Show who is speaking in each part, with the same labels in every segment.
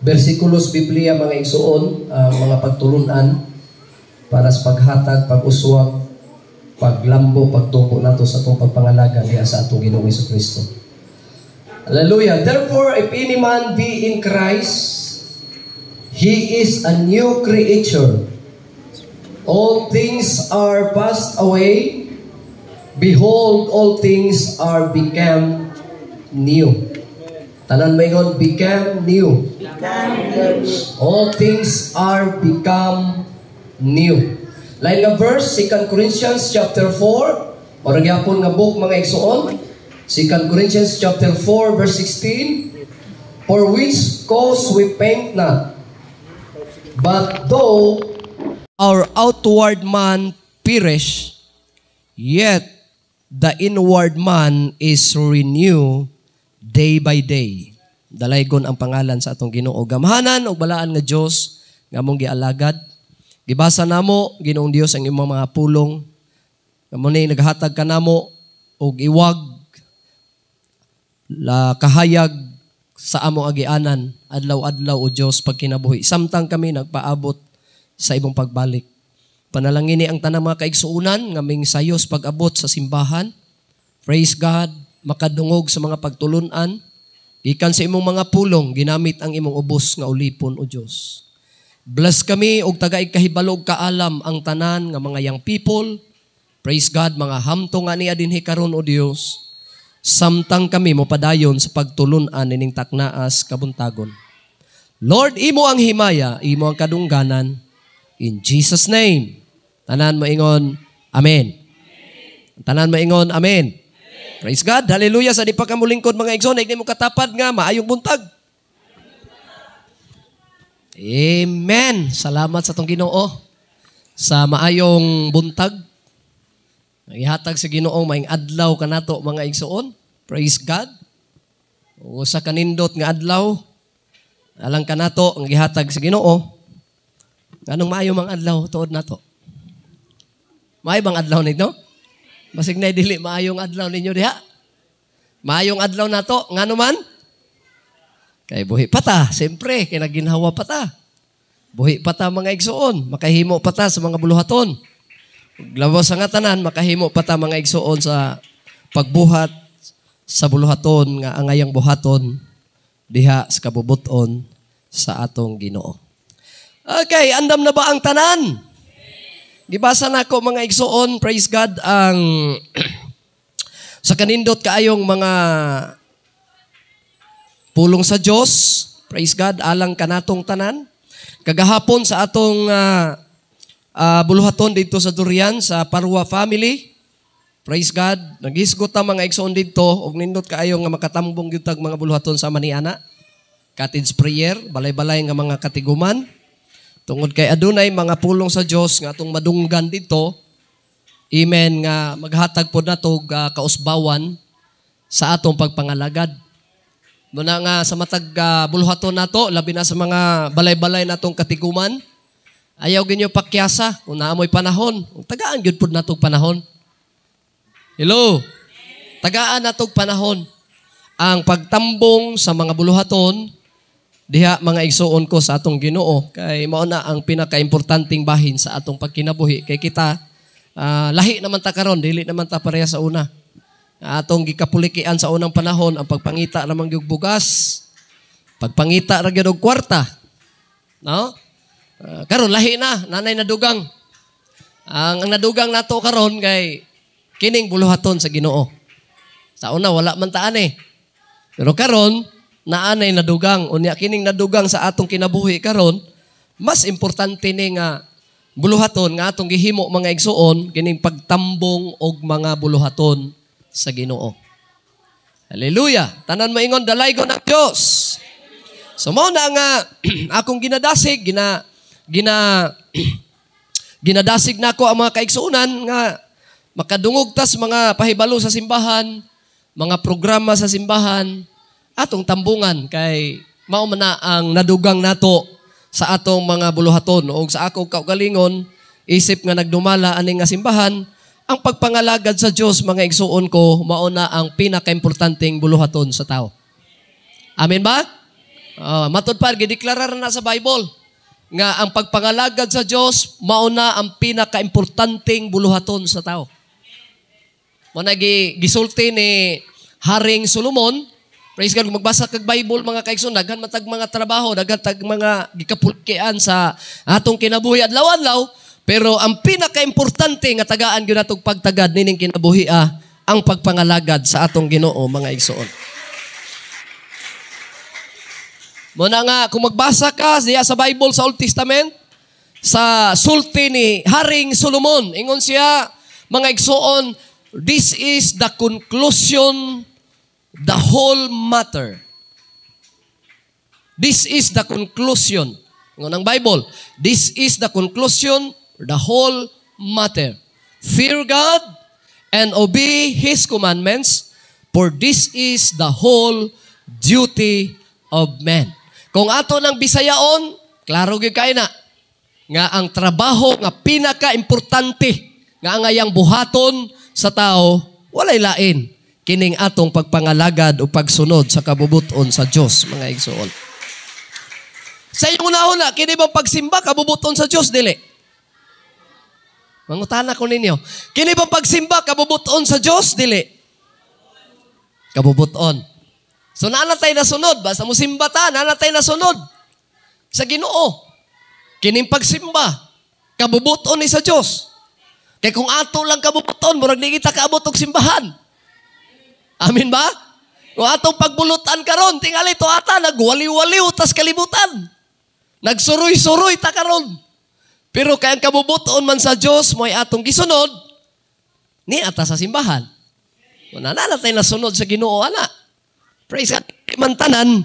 Speaker 1: bersikulos Biblia mga igsuon, mga pagtulunan para sa paghatag, pag-uswag, paglambo, pagtuko nato sa atong pagpangalaga diha sa atong Ginoong Jesucristo. Hallelujah. Therefore, if any man be in Christ, he is a new creature. All things are passed away. Behold, all things are become new. Tanan mayon, become new. All things are become new. Lain nga verse, 2 Corinthians chapter 4. Marag yapon nga book mga igsuon. 2 Corinthians chapter 4 verse 16. For which cause we faint not, but though our outward man perish, yet the inward man is renewed day by day. Dalaygon ang pangalan sa atong Ginoo. Gamhanan og balaan nga Dios nga among gialagad. Gibasa namo, Ginoong Dios, ang imong mga pulong. Amo ni naghatag kanamo og iwag la kahayag sa among agianan adlaw-adlaw o Dios pagkinabuhi. Samtang kami nagpaabot sa imong pagbalik. Panalangin ni ang tanang mga kaigsuunan ngaming sayos pag-abot sa simbahan. Praise God, makadungog sa mga pagtulunan. Gikan sa imong mga pulong, ginamit ang imong ubos nga ulipon o Dios. Bless kami og tagaig kahibalog kaalam ang tanan nga mga young people. Praise God, mga hamto nga niya dinhi karon o Dios. Samtang kami mopadayon sa pagtulunan nining taknaas kabuntagon. Lord, imo ang himaya, imo ang kadungganan. In Jesus' name. Tanan mo ingon, Amen. Tanan mo ingon, Amen. Praise God. Hallelujah. Sa di pa kamulingkod mga igsoon, hindi mo katapad nga, maayong buntag. Amen. Salamat sa tong Ginoo sa maayong buntag. Ihatag sa Ginoo maing adlaw kanato mga igsoon. Praise God. O sa kanindot nga adlaw, alang kanato ang gihatag sa Ginoo. Anong maayo mang adlaw tuod nato? Maayo bang adlaw ninyo? Basig na dili maayong adlaw ninyo diha. Maayong adlaw nato ngano man? Kay buhi pa ta, siyempre kay naginhawa pa ta. Buhi pa ta mga igsoon, makahimo pa ta sa mga buluhaton. Lawas sa nga tanan, makahimo pa ta mga igsuon sa pagbuhat sa buluhaton nga angayang buhaton diha sa kabubuton sa atong Ginoo. Okay, andam na ba ang tanan? Gibasa na ko mga igsuon, praise God, ang sa kanindot kaayong mga pulong sa Dios, praise God, alang kanatong tanan. Kagahapon sa atong buluhaton dito sa Durian, sa Parwa family. Praise God. Naghisgot ang mga igsoon dito, og nindot kaayo nga makatambong gyud tag mga buluhaton sa Maniana. Cottage prayer, balay-balay nga mga katiguman. Tungod kay adunay mga pulong sa Dios nga atong madunggan dito. Amen, nga maghatag pod nato kausbawan sa atong pagpangalagad. Muna nga sa matag buluhaton nato, labi na sa mga balay-balay natong katiguman. Ayaw ginyo pakyasa kung naamoy panahon. Tagaan gyud pud natong panahon. Hello. Tagaan natong panahon ang pagtambong sa mga buluhaton diha mga igsuon ko sa atong Ginoo kay mao na ang pinakaimportanteng bahin sa atong pagkinabuhi kay kita lahi naman ta karon, dili naman ta pareha sa una. Atong gikapulikian sa unang panahon ang pagpangita namang gyud bugas, pagpangita ra gyud og kwarta. No? Karon lahi na, nanay nadugang. Ang nadugang nato karon kay kining buluhaton sa Ginoo. Sa una wala man taan eh. Pero karon naanay nadugang, unya kining nadugang sa atong kinabuhi karon, mas importante ni nga buluhaton nga atong gihimo mga igsuon kining pagtambong og mga buluhaton sa Ginoo. Hallelujah. Tanan maingon dalaygon ang Dios. So mao na nga akong ginadasig, ginadasig nako ang mga kaigsuonan nga makadungog tas mga pahibalo sa simbahan, mga programa sa simbahan, atong tambungan kay mao man na ang nadugang nato sa atong mga buluhaton o sa akong kaugalingon isip nga nagdumala ani nga simbahan ang pagpangalagad sa Dios mga igsuon ko mao na ang pinakaimportanteng buluhaton sa tao. Amen ba? Matod pa, gideklarar na sa Bible nga ang pagpangalagad sa Dios mauna ang pinaka-importanteng buluhaton sa tao. Muna gisulti ni Haring Solomon, praise God, kung magbasa kag Bible mga kaigsoon, daghan matag mga trabaho, daghan tag mga gikapulkian sa atong kinabuhi adlaw-adlaw, pero ang pinaka-importante nga tagaan gyud natong pagtagad nining kinabuhi ang pagpangalagad sa atong Ginoo mga igsoon. Muna nga, kung magbasa ka diya sa Bible sa Old Testament, sa sulti ni Haring Solomon, ingon siya, mga igsoon, this is the conclusion, the whole matter. This is the conclusion. Ingon ang Bible, this is the conclusion, the whole matter. Fear God and obey His commandments, for this is the whole duty of man. Kung ato ng Bisayaon, klaro gyud kay na nga ang trabaho nga pinaka-importante nga ang ayang buhaton sa tao walay lain kining atong pagpangalagad o pagsunod sa kabubuton sa Dios mga igsoon. Sa inyong una-una, kini bang pagsimba kabubuton sa Dios dili? Mangutana ko ninyo, kini bang pagsimba kabubuton sa Dios dili? Kabubuton. So naanatay na sunod, basta mo simba ta, naanatay na sunod sa Ginoo. Kining pagsimba, kabubuton ni sa Dios. Kaya kung ato lang kabubuton, murag di kita kaabot og simbahan. Amin ba? Kung atong pagbulutan karon, tingali to ata, nagwaliw-waliw tas kalibutan. Nagsuroy-suroy ta karon. Pero kaya ang kabubuton man sa Dios, mo'y atong gisunod, ni ata sa simbahan. Nananatay na sunod sa Ginoo, ana. Praise God, mantanan,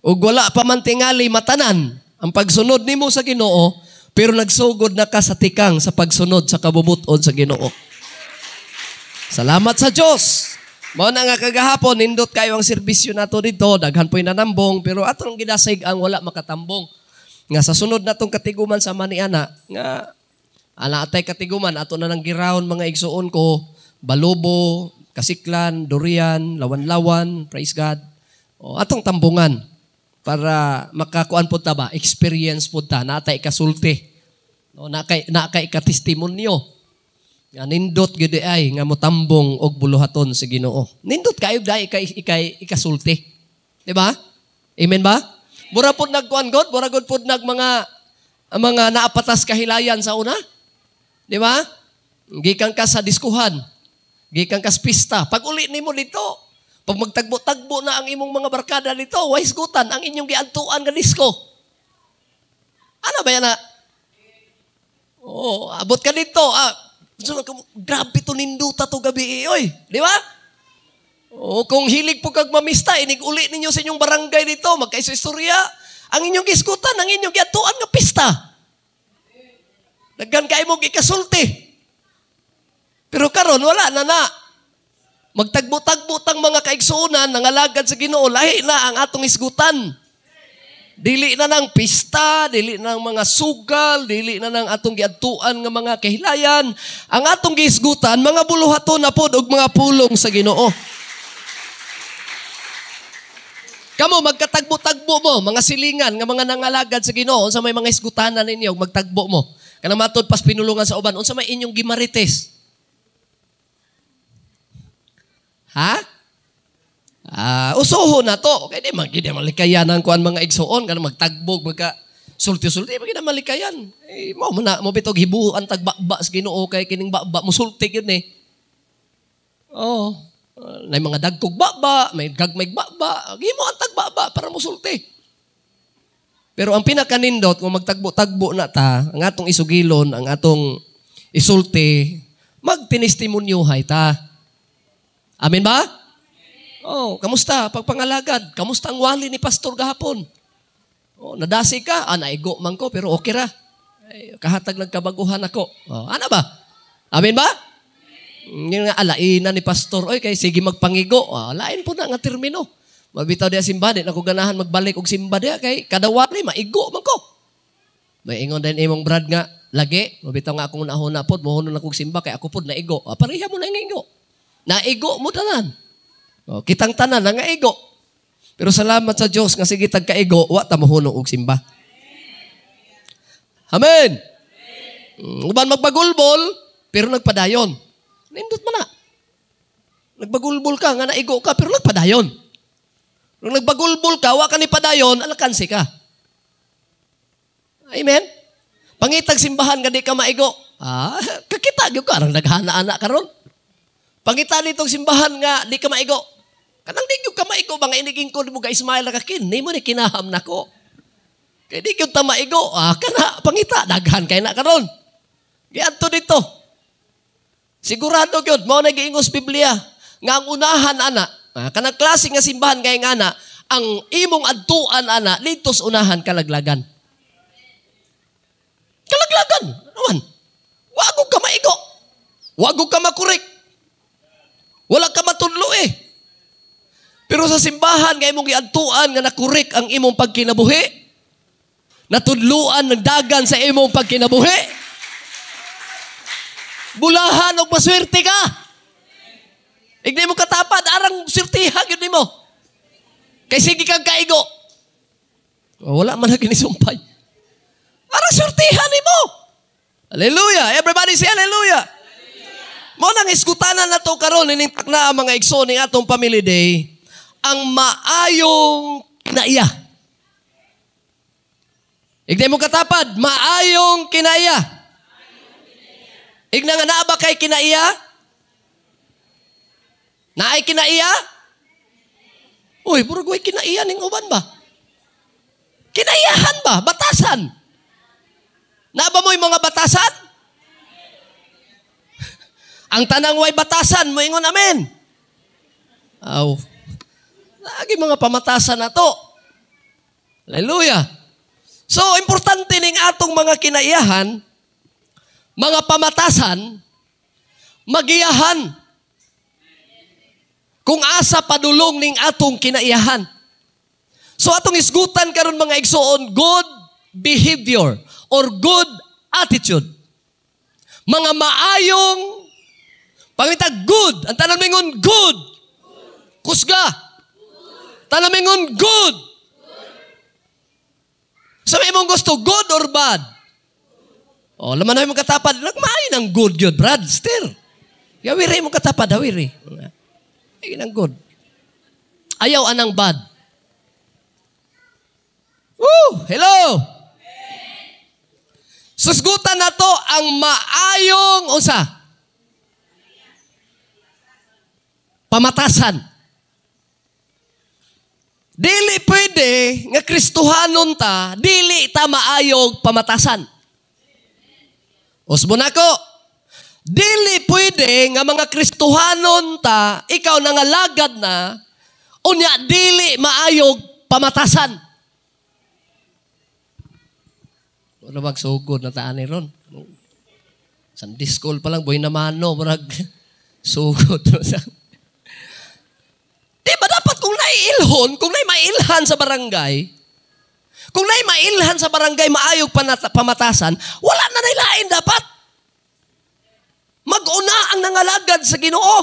Speaker 1: o wala pa man tingali matanan, ang pagsunod nimo sa Ginoo, pero nagsugod na ka sa tikang sa pagsunod sa kabubuton sa Ginoo. Salamat sa Dios. Mao na nga kagahapon, nindot kayo ang serbisyo nato dito, daghan po'y nanambong, pero atong gidasig ang wala makatambong. Nga sa sunod natong katiguman sa maniana, nga atay katiguman, ato na nang girawon mga igsuon ko, Balobo, Kasiklan, Durian, Lawan-Lawan, praise God. O, atong tambungan para makakuan po ta ba, experience po ta, natay kasulti. O, nakay katestimonyo. Nga nindot gyud ay nga motambong og buluhaton sa Ginoo. Nindot kayo dai ikay ikasulti. Di ba? Amen ba? Mura pod nagkuan God, mura god pod nag mga naapatas kahilayan sa una. Di ba? Gikan ka sa diskuhan. Gikan kas pista. Pag uli nimo dito, pag magtagbo-tagbo na ang imong mga barkada dito, wais gutan ang inyong giantuan nga disko. Ano ba yan na? Oh, abot ka dito. Grabe to ninduta to gabi, oy. Di ba? Oh, kung hilig po kag mamista, inig uli ninyo sa inyong barangay dito, magkaistorya, ang inyong giskutan, ang inyong giantuan nga pista. Daghan kay mo gikasulti. Pero karon wala na. Magtagbo-tagbo tang mga kaigsuonan nangalagad sa Ginoo, lahi na ang atong isgutan. Dili na ng pista, dili na ng mga sugal, dili na ng atong giadtuan nga mga kahilayan. Ang atong giisgutan, mga buluhaton na pod og mga pulong sa Ginoo. Kamo magkatagbo-tagbo mo, mga silingan nga mga nangalagad sa Ginoo, unsa may mga isgutanan ninyo magtagbo mo. Kanang matod pas pinulungan sa uban, unsa may inyong gimarites? Ha? Usuho na to. Kaya di malikayan ang kuan mga igsoon, kanang magtagbog, sulti-sulti, di malikayan. Mo bitog hibuan tagbaba sa Ginoo kay kining baba musulti yun eh. Oh, may mga dagkog baba, may gagmay baba, gimo ang tagbaba para musulti. Pero ang pinakanindot kung magtagbo-tagbo na ta, ang atong isugilon, ang atong isulti, magtinestimonyohay ta. Amen ba? Oh, kamusta? Pagpangalagad. Kamusta ang wali ni pastor gahapon? Oh, nadasi ka? Naigo man ko, pero okay ra. Ay, kahatag nagkabaguhan ako. Oh, ano ba? Amen ba? Yung nga alaina ni pastor, oy, kay sige magpangigo. Oh, lain po na nga termino. Mabitaw diya simba, di na ko ganahan magbalik og simba diya, kay kada wali, maigo man ko. May ingon din imong brad nga, lagi, mabitaw nga akong nahuna pod, mohunon akong simba, kay ako pod naigo. Pareha mo na igo. Naigo mo tanan. O, kitang tanan na nga igo. Pero salamat sa Diyos nga sige tagkaigo, wa ta mohunong og simba. Amen. Uban magpagulbol, pero nagpadayon. Nindot man na. Nagbagulbol ka, nga naigo ka, pero nagpadayon. Nung nagbagulbol ka, wa ka ni padayon, alakansi ka. Amen? Pangitag simbahan nga di ka maigo. Kakita gyud ka, arang naghana-ana ka ron. Pangita nitong simbahan nga di ka maigo. Kanang di gyud ka maigo, mga iniging ko mo ka-Ismael na kakin, ni mo ni kinaham na ko. Kaya di gyud ta maigo, kana, pangita, daghan kay na karon. Giadto dito. Sigurado gyud, mao na giingos Biblia, nga ang unahan ana, kanang klase nga simbahan kay nga ana, ang imong adtuan ana, litos unahan kalaglagan. Kalaglagan, naman. Wagog ka maigo. Wagog ka makurik. Wala ka matudlo eh. Pero sa simbahan, nga imong giadtuan nga nakurik ang imong pagkinabuhi, natudluan ng dagan sa imong pagkinabuhi, bulahan o paswerte ka. Igdi mo katapad, arang sirtihan yun mo. Kay sige kang kaigo. Wala man na ginisumpay. Arang sirtihan mo. Hallelujah. Everybody say hallelujah. Mo nang iskutanan na to karon inintak na ang mga igsoon ning atong Family Day, ang maayong kinaiya. Igdi mo katapad, maayong kinaiya. Igna nga naa ba kay kinaiya? Naay kinaiya? Uy, burag way kinaiya ning uban ba? Kinaiyahan ba? Batasan. Na ba mo'y mga batasan? Ang tanang way batasan, moingon amen. Aw. Lagi mga pamatasan na to. Hallelujah. So, importante ning atong mga kinaiyahan, mga pamatasan, magiyahan. Kung asa padulong ning atong kinaiyahan. So, atong isgutan karon mga igsoon, good behavior or good attitude. Mga maayong pangitag good. Ang tanan mingon good. Kusga. Tanan mingon good. So may mong gusto, good or bad? Laman na mong katapad, nagmaayon ang good yun, Brad, still. Yawiri mong katapad, hawiri. Ayun ang good. Ayaw anang bad. Woo! Hello! Susgutan na to ang maayong usa. Pamatasan. Dili pwede nga Kristohanon ta, dili ta maayog pamatasan. Usbo na ko. Dili pwede nga mga Kristohanon ta, ikaw nangalagad na, unya dili maayog pamatasan. Wala magsugod na taan ni Ron. Sunday school pa lang, boy na mano, marag sugod. Diba dapat kung naiilhon, kung naimailhan sa barangay, kung naimailhan sa barangay maayog pamatasan, wala na nailain dapat. Mag-una ang nangalagad sa Ginoo.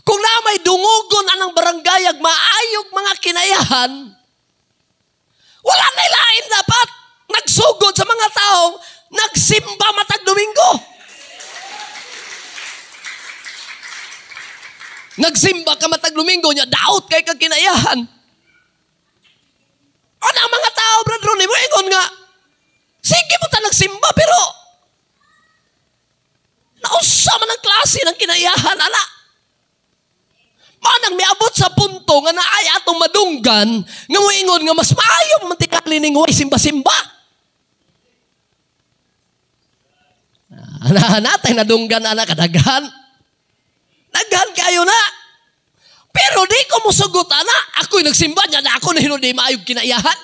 Speaker 1: Kung na may dungugon anang barangay ag maayog mga kinayahan, wala na ilain dapat. Nagsugod sa mga taong nagsimba matag Domingo. Nagsimba ka matag Domingo niya, daot kay kag kinayahan. Ano ang mga tao, Brad Ronnie, mo ingon nga, sige mo ta nagsimba, pero nausa man ang klase ng kinayahan, ala. Manang miabot sa punto nga naay atong madunggan nga moingon nga mas maayo mantikali ning way simba-simba. Natay nadunggan ana kadaghan. Daghan kayo na. Pero di ko musugot ana, ako'y nagsimba niya na ako na hindi maayog kinaiyahan.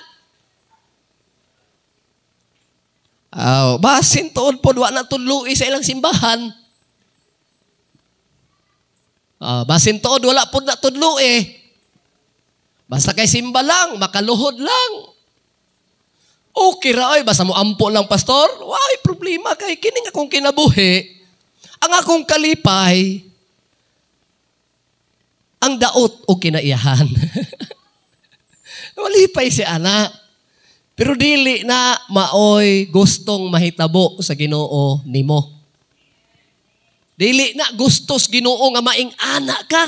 Speaker 1: Basin tuod po wa na tudloi sa ilang simbahan. Basin tood, wala po na tudlo eh. Basta kay simba lang, makaluhod lang. Okay ra, oy, basta mo ampo lang, pastor. Why problema kay kining akong kinabuhi. Ang akong kalipay, ang daot o kinaiyahan. Malipay si ana. Pero dili na maoy gustong mahitabo sa Ginoo nimo. Dili na gustos Ginoo nga maing ana ka.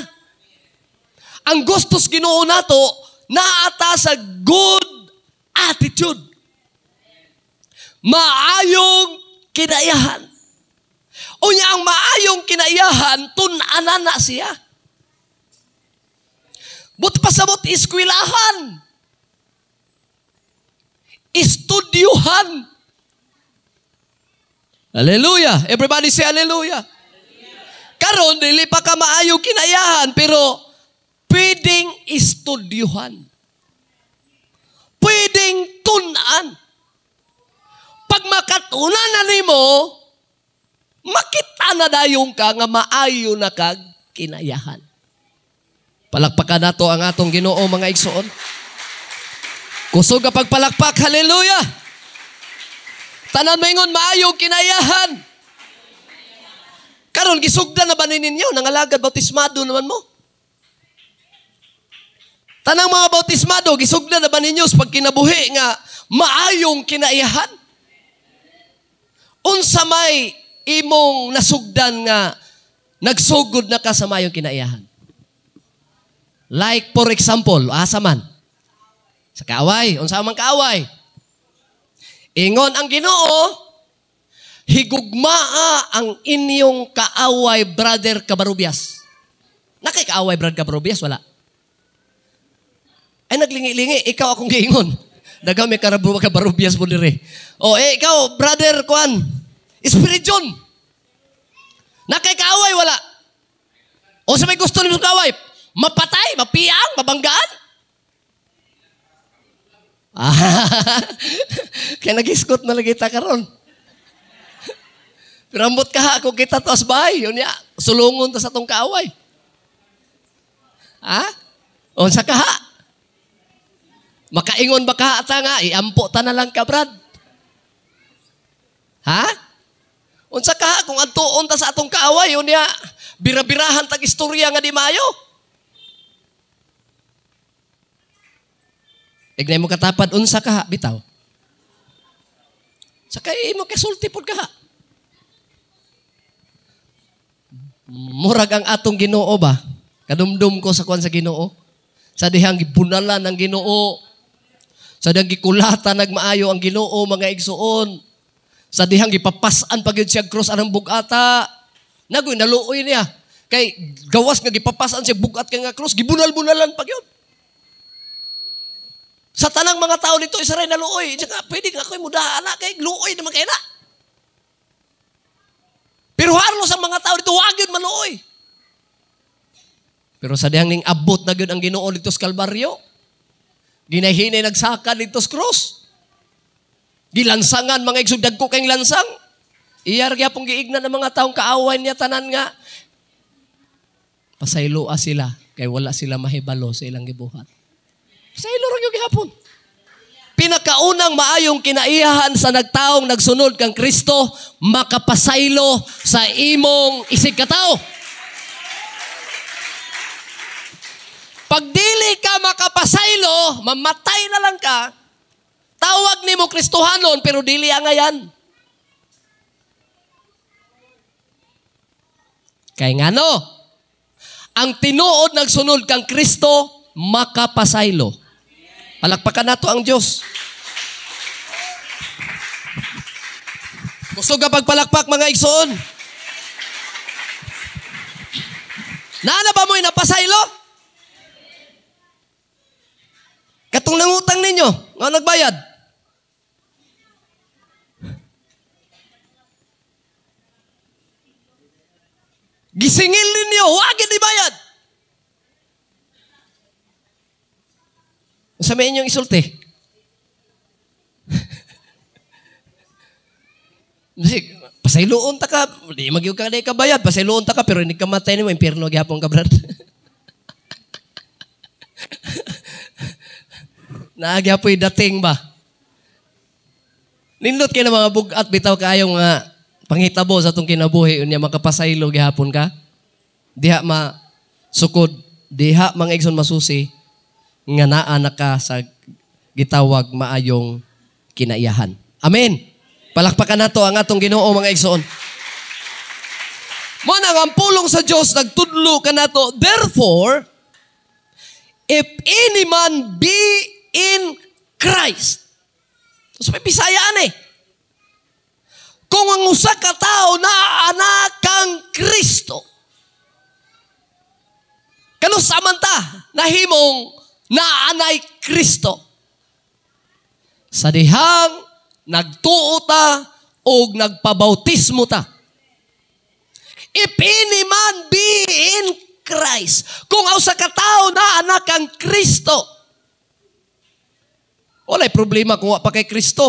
Speaker 1: Ang gustos Ginoo nato naata sa good attitude. Maayong kinaiyahan. Unya ang maayong kinaiyahan tun-anan na siya. But pasabot iskwilahan. Istudyuhan. Hallelujah. Everybody say hallelujah. Karon dili pa ka maayong kinaiyahan pero pwedeng istudyuhan. Pwedeng tunan. Pag makatunan na nimo, makita na dayong ka nga maayo na kag kinayahan. Palakpakan nato ang atong Ginoo mga igsoon. Kusog ka pagpalakpak, hallelujah. Tanan maingon maayo kinayahan. Karon gisugdan na ba ninyo nangalagad bautismado naman mo? Tanang mga bautismado gisugdan na ba ninyo sa pagkinabuhi nga maayong kinaiyahan? Unsa may imong nasugdan nga nagsugod na ka sa maayong kinaiyahan? Like for example, asa man? Sa kaaway, unsa man kaaway? Ingon ang Ginoo, higugmaa ang inyong kaaway, brother Cabarubias. Nakay kaaway, brother Cabarubias? Wala. Ay naglingi-lingi, ikaw akong giingon. Daga may Cabarubias mo dire. O ikaw, brother Kwan, Spirit John. Nakay kaaway, wala. O sa may gusto nimo sa kaaway, mapatay, mapiang, mabanggaan. Kaya nag-iskot na lagi ta karon. Pero ambot ka kung kita to as bahay, yun ya, sulungon ta sa tong kaaway. Ha? O sa kaha? Makaingon ba kaha ta nga, iampo ta na lang ka, Brad. Ha? Unsa kaha kung adtuon ta sa atong kaaway, yun ya, birabirahan tag istorya nga di maayo. Ignay mo katapad, unsa ka bitaw. Sakay mo kasulti pod ka. Murag ang atong Ginoo ba? Kadumdum ko sa kwan sa Ginoo. Sa dihang gibunalan ng Ginoo. Sa dihang gikulatan nagmaayo ang Ginoo mga igsuon. Sa dihang gipapasan pagyud siya cross anang bugata. Nagoy naluoy niya. Kay gawas nga gipapasan siya bugat kay nga cross, gibunal-bunalan pagyud. Sa tanang mga tao dito, isa rin na luoy. Tsaka, pwede nga ako'y mudahan na, kay luoy naman kayo na. Pero halos ang mga tao dito, wag yun maluoy. Pero sa dihang ning abot na yun ang Ginoo dito sa Kalbaryo, ginahinay nagsaka dito sa cross. Gilansangan, mga igsugdag ko kayong lansang. Iyar kaya pong giignan ng mga taong kaaway niya tanan nga. Pasayloa sila, kay wala sila mahibalo sa ilang gibuhat. Sa ilorong yung gihapon. Pinakaunang maayong kinaiyahan sa nagtaong nagsunod kang Kristo, makapasaylo sa imong isig katao. Pag dili ka makapasaylo, mamatay na lang ka, tawag ni mo Kristohanon, pero dili ang ngayan. Kaya nga no, ang tinuod nagsunod kang Kristo, makapasaylo. Palakpakan nato ang Diyos. Gusto ka pagpalakpak mga igsoon? Naana ba mo'y napasaylo? Katong nangutang ninyo, nga nagbayad. Gisingil ninyo, huwag ibayad. Sa may inyong isulti. Pasayloon ta ka, di magyug ka na ikabayad, pasayloon ta ka, pero hindi ka matay mo, impyerno gyapon ka, brad. Naagyapoy dating ba? Nindot kayo na mga bugat, bitaw kayong mga panghitabo sa itong kinabuhi, unya makapasaylo gyapon ka, diha ma sukod diha mga igsoon masusi nga naa na ka sa gitawag maayong kinaiyahan. Amen. Palakpakan nato ang atong Ginoo mga igsoon. Mo nang ang pulong sa Dios nagtudlo kanato, therefore if any man be in Christ. So may Bisayaan kung ang usa ka tawo na anak kang Kristo. Kano samanta nahimong naanay Kristo. Sa dihang nagtuo ta o nagpabautismo ta. If any man be in Christ. Kung ang usa ka tawo na anak kang Kristo. Walay problema kung wa pa kay Kristo.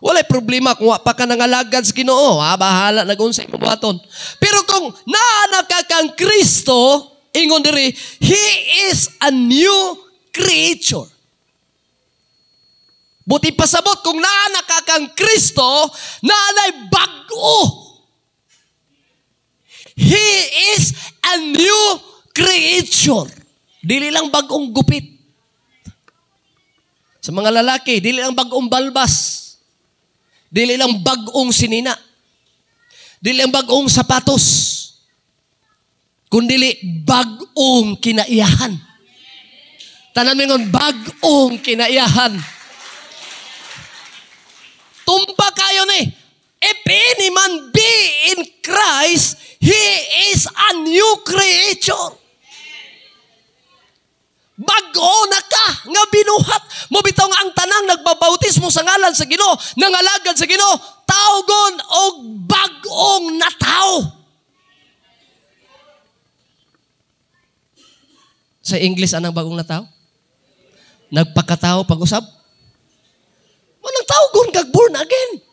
Speaker 1: Walay problema kung wa pa ka nangalagad sa Ginoo. Bahala nag-unsay mo buhaton. Pero kung naanak ka kang Kristo, ingon diri, He is a new creature. Buti pasabot kung naanak ka kang Kristo, naanay bago. He is a new creature. Dili lang bagong gupit. Sa mga lalaki, dili lang bagong balbas. Dili lang bagong sinina. Dili lang bagong sapatos. Kundili bagong kinaiyahan. Tanan mo ngon, bagong kinaiyahan. Tumpa kayo If any man be in Christ, he is a new creature. Bago na ka nga binuhat mo bitaw nga ang tanang nagbabautismo sa ngalan sa Ginoo, nangalagad sa Ginoo, tawgon og bagong na tao. Sa English anang bagong na tao? Nagpakatao pag-usab? Walang tawgon kag born again.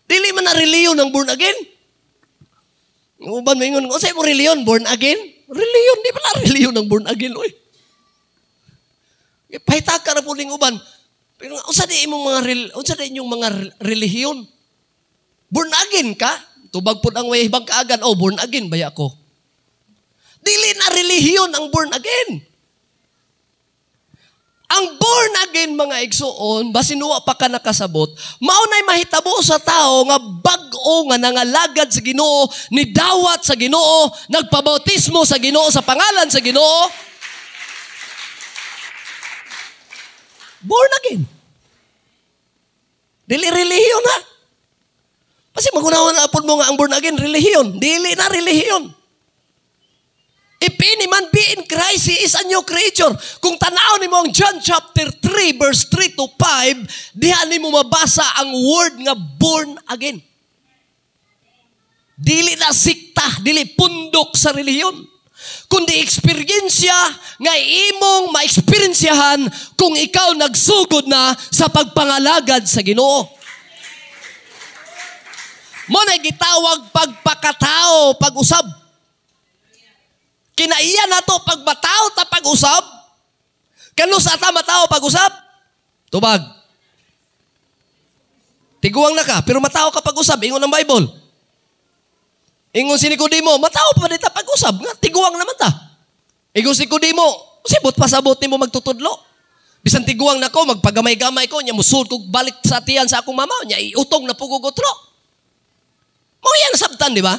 Speaker 1: Dili man na reliyon ng born again. Uban mo ingon, unsay mo reliyon born again? Reliyon, di pala reliyon ng born again, oy. Pahita ka na po ning uban. Pero unsa di imong mga relihiyon? Born again ka? Tubag pud ang way ibang kaagan, born again baya ako. Dili na relihiyon ang born again. Ang born again mga igsoon, basin wa pa ka nakasabot, maunay mahitabo sa tao nga bag-o nga nangalagad sa Ginoo, nidawat sa Ginoo, nagpabautismo sa Ginoo sa pangalan sa Ginoo. Born again. Dili relihiyon ha. Kasi magunawan na apod mo nga ang born again, relihiyon. Dili na relihiyon. If any man be in Christ, he is a new creature. Kung tanaw ni mo ang John chapter 3, verse 3 to 5, dihan ni mo mabasa ang word nga born again. Dili na sikta, dili pundok sa relihiyon. Kundi eksperyensya nga imong ma-eksperyensyahan kung ikaw nagsugod na sa pagpangalagad sa Ginoo. Mo na gitawag pagpakatao, pag-usab. Kinaiya na to pagbatao ta pag-usab. Kano sa ta matao pag-usab? Tubag. Tiguang na ka, pero matao ka pag-usab. Ingon ang Bible. Ingon si Nicodemo, matao pa dita pag-usab. Nga, tiguang naman ta. Ingon si Nicodemo, sibot pasabot ni mo magtutudlo. Bisan tiguang na ko, magpagamay-gamay ko, niya musud ko balik sa tiyan sa akong mama, niya iutong na pugugotro. Mo yan sabtan, di ba?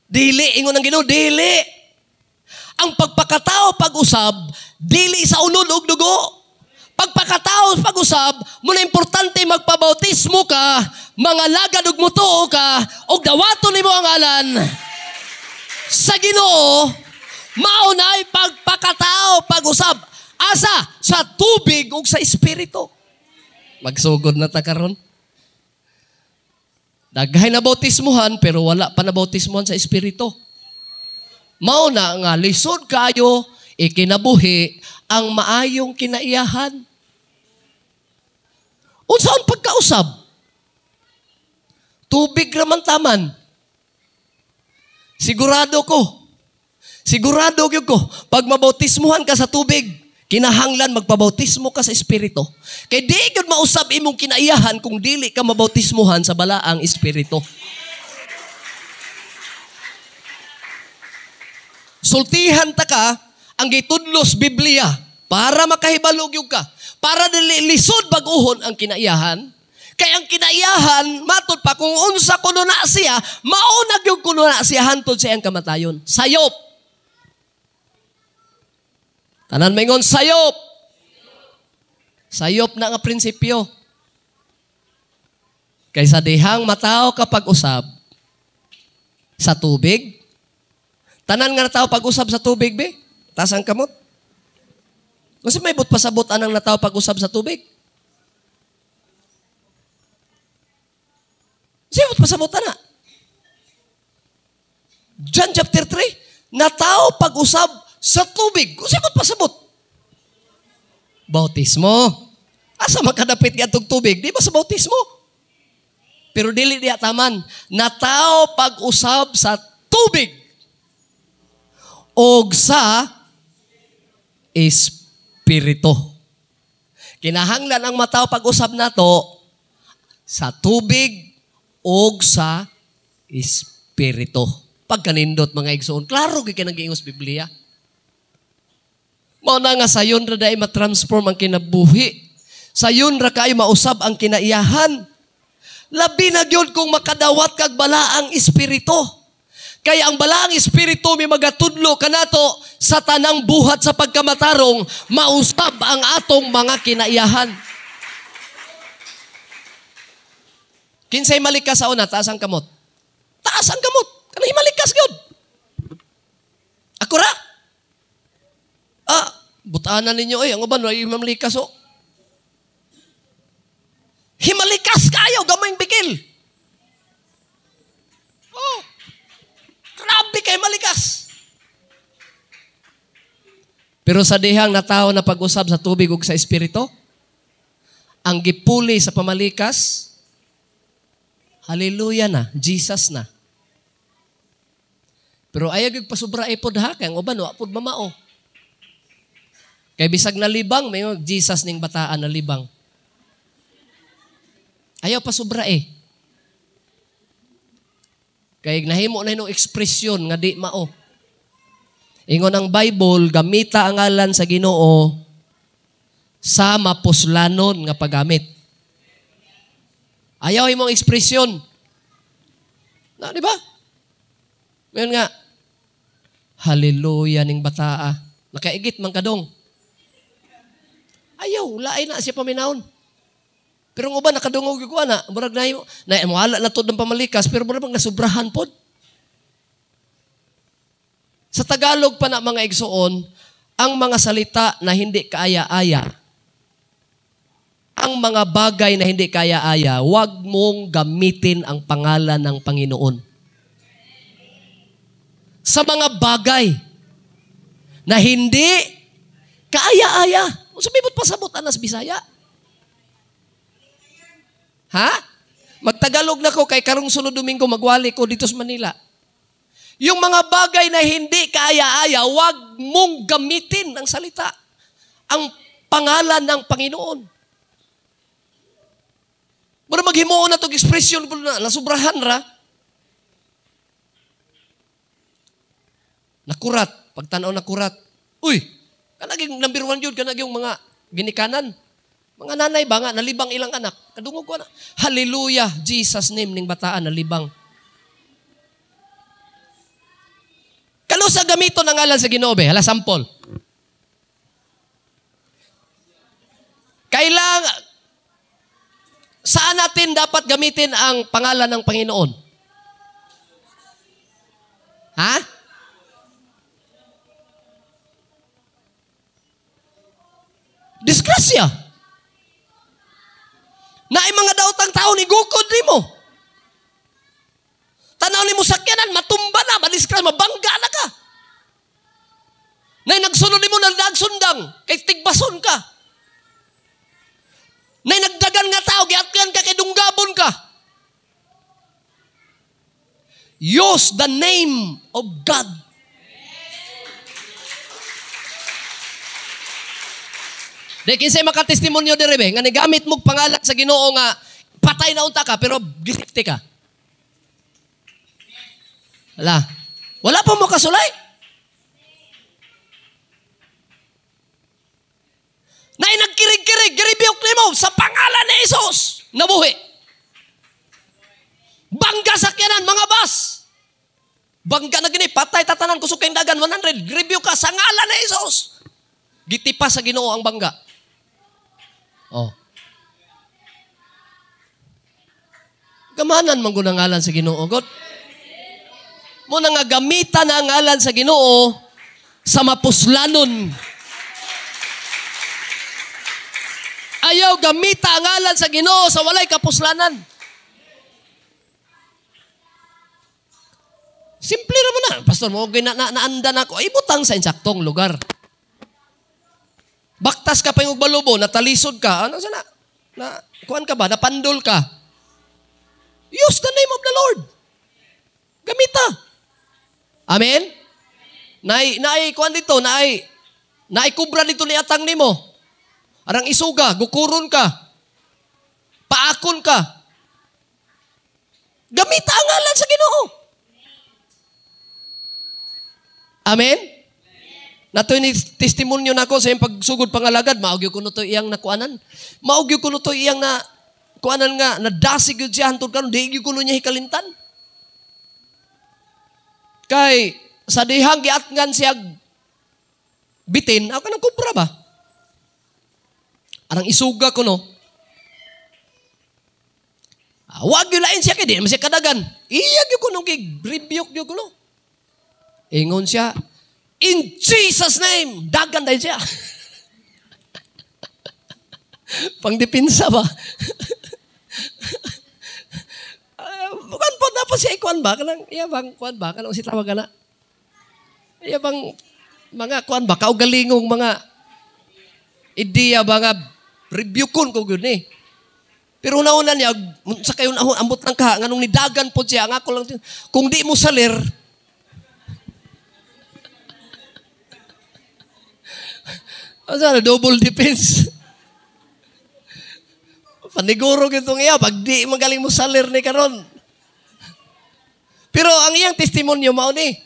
Speaker 1: Dili, ingon ang Ginoo, dili. Ang pagpakatao pag-usab, dili sa unod og dugo. Pagpakatao pag-usab, muna importante magpabautismo ka, mga lagad og mutuo ka, og dawaton nimo ang ngalan sa Ginoo, maunay pagpakatao pag-usab. Asa? Sa tubig ug sa espiritu. Magsugod na ta karon. Daghay na bautismuhan, pero wala pa na bautismuhan sa Espiritu. Mao na nga, lisod kayo, ikinabuhi, ang maayong kinaiyahan. Unsaon pagkausab? Tubig raman taman. Sigurado ko, pag mabautismuhan ka sa tubig, kinahanglan magpabautismo ka sa Espiritu. Kay di gud mausab imong kinaiyahan kung dili ka mabautismuhan sa balaang Espiritu. sultihan ta ka, ang gitudlos Biblia, para makahibalog yung ka, para lisod baguhon ang kinaiyahan, kay ang kinaiyahan, matod pa, kung unsa kuno na siya, maunag yung kuno na siya, hantod siya ang kamatayon. Sayop. Tanan maingon, sayop. Sayop na nga prinsipyo. Kaysa dihang matao kapag usab sa tubig, tanan nga natao pag-usab sa tubig, be? Taas ang kamot. Kasi may but pasabot anang natao pag-usab sa tubig. Siyot pasabot na. John chapter 3, natao pag-usab sa tubig. Siyot pasabot. Bautismo. Asa makadapit nga itong tubig? Di ba sa bautismo? Pero dili diya taman. Natao pag-usab sa tubig. Og sa espiritu. Kinahanglan ang matao pag-usab nato sa tubig og sa espiritu. Pagkanindot mga igsoon, klaro gyud kay nag-iingos Biblia. Mao na nga sayon ra dai ma-transform ang kinabuhi. Sayon ra kay mausab ang kinaiyahan. Labi na gyud kung makadawat kag balaang espiritu. Kaya ang balaang espiritu may magatudlo kanato sa tanang buhat sa pagkamatarong, mausab ang atong mga kinaiyahan. Kinsay malikas sa una, taas ang kamot. Taas ang kamot. Kanang himalikas gyud. Ako ra? Butanan ninyo ang uban ay mamalikas o. Himalikas kayo, gamayng bikil. Oh. Grabe kay malikas. Pero sa dihang natao na pag-usab sa tubig ug sa espiritu, ang gipuli sa pamalikas, hallelujah na, Jesus na. Pero ayag yung pasubra ipod ha, kaya ang uban, wapod mamao. Kaya bisag na libang, may Jesus ning bataan na libang. Ayaw pasubra Kaya nahimo na yung ekspresyon nga di mao. Ingon ang Bible, gamita ang ngalan sa Ginoo sa mapuslanon nga paggamit. Ayaw imong ekspresyon. Na, di ba? Ngayon nga, hallelujah ning bataa. Nakaigit man kadong. Ayaw, laay na siya paminahon. Pero ang uban, nakadungog yung kuha na. Murag na wala na to ng pamalikas, pero murag nasubrahan po. Sa Tagalog pa na mga igsoon, ang mga salita na hindi kaaya-aya, ang mga bagay na hindi kaaya-aya, huwag mong gamitin ang pangalan ng Panginoon. Sa mga bagay na hindi kaaya-aya, sumibot pasabot anas Bisaya. Ha? Magtagalog na ko kay karong sunod Domingo magwali ko dito sa Manila. Yung mga bagay na hindi kaaya-aya, huwag mong gamitin ang salita. Ang pangalan ng Panginoon. Muna maghimuon na itong ekspresyon na nasubrahan ra. Nakurat. Pagtanaw nakurat. Uy, kanaging number 1 yun, kanaging mga ginikanan. Mga nanay ba nga, nalibang ilang anak. Kadungog ko na. Hallelujah, Jesus name ning bataan, nalibang. Kano sa gamito ng ngalan sa Ginoo, be? Hala, sampol. Kailangan, saan natin dapat gamitin ang pangalan ng Panginoon? Ha? Disgrasya. Na ay mga daotang tao ni gukod ni mo. Tanaw ni mo sakyanan, matumba na, madisgrasya, mabangga na ka. Na nagsunod ni mo na nagsundang, kay tigbason ka. Na nagdagan nga tao, giatkan ka, kay dunggabon ka. Use the name of God. Dahil kinsay makatestimonyo dire be, nga nagamit mo pangalan sa Ginoo nga patay na unta ka, pero gisipte ka. Wala pa mo kasulay. sa pangalan ni Jesus, nabuhi. Bangga sakyanan, mga bus. Bangga na gini, patay tatanan, kusog kayong dagan, 100. Review ka sa ngalan ni Jesus. Gitipa sa Ginoo ang bangga. Oh. Gamanan man ang ngalan sa Ginoo, God. Muna nga gamitan ang ngalan sa Ginoo sa mapuslanon. Ayaw gamita ang ngalan sa Ginoo sa walay kapuslanan. Simple naman na. Pastor, mo naandan ako. Ay, butang sa insaktong lugar. Baktas ka pa yung balubo, natalisod ka. Ano sana? Kuan ka ba? Napandol ka. Use the name of the Lord. Gamita. Amen? Kuan dito, kubra dito ni atang nimo. Arang isuga, gukuron ka. Paakon ka. Gamita ang ngalan sa Ginoo. Amen? Nato ni testimonyo nako sa iyang pagsugod pangalagad, maugyo ko to iyang nakuanan. Maugyo ko to iyang na kuanan nga nadasig gyud siya hantod karon di gyud kuno niya hikalimtan. Kay sa dihang giatngan siya bitin, ako nang kubra ba? Arang isuga ko no. Wag gyud lain siya kay di man siya kadagan. Iya gyud kuno gig-rebuke gyud kuno. Ingon siya, in Jesus' name, dagan dahil siya. Pangdipinsa ba? Bukan po na po siya ikuan ba? Iya bang kuan ba? Kanang si tawag na? Iya bang mga kuan ba? Kaugalingong mga ideya ba nga rebuke-on ko yun eh. Pero una niya, sa kayo ambot ng ka, nganong nidagan po siya, ang ako lang, kung di mo salir, ano double defense. Paniguro kitong iya, pag di magaling mo salir ni karon. Pero ang iyang testimonyo mao ni.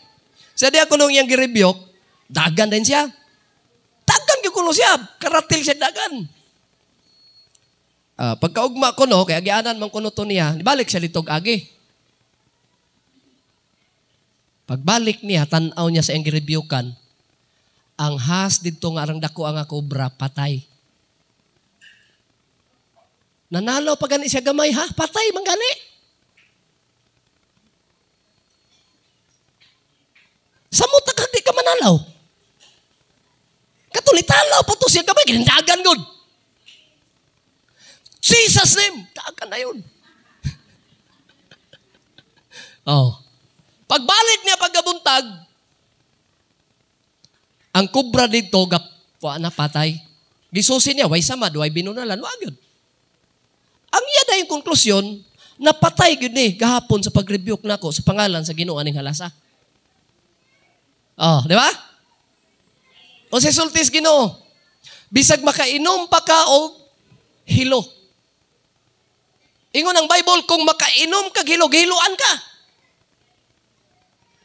Speaker 1: Sa di ako nung iyang girebuke, dagan din siya. Dagan gyud siya, karatil siya dagan. Pagkaugma ko no, kaya agianan man kuno to niya, nibalik siya litog agi. Pagbalik niya, tan-aw niya sa iyang girebukean, ang has dito nga arang dako ang kobra patay. Nanalo pa gani siya gamay ha? Patay man gani. Samuta ka di ka manalaw. Katulitalaw pa to siya gamay. Ginindagan good. Jesus name. Dagan na yun. Oh. Pagbalik niya pagkabuntag, ang kubra dito, na patay. Gisusin niya, way samad, way binunalan, wag yun. Ang iya na yung konklusyon, napatay yun eh, gahapon sa pag-rebuke na ako sa pangalan sa Ginoo aning halasa. Oh, di ba? O si sultis Ginoo, bisag makainom pa ka o hilo. Ingon ang Bible, kung makainom ka hilo, gihiluan ka.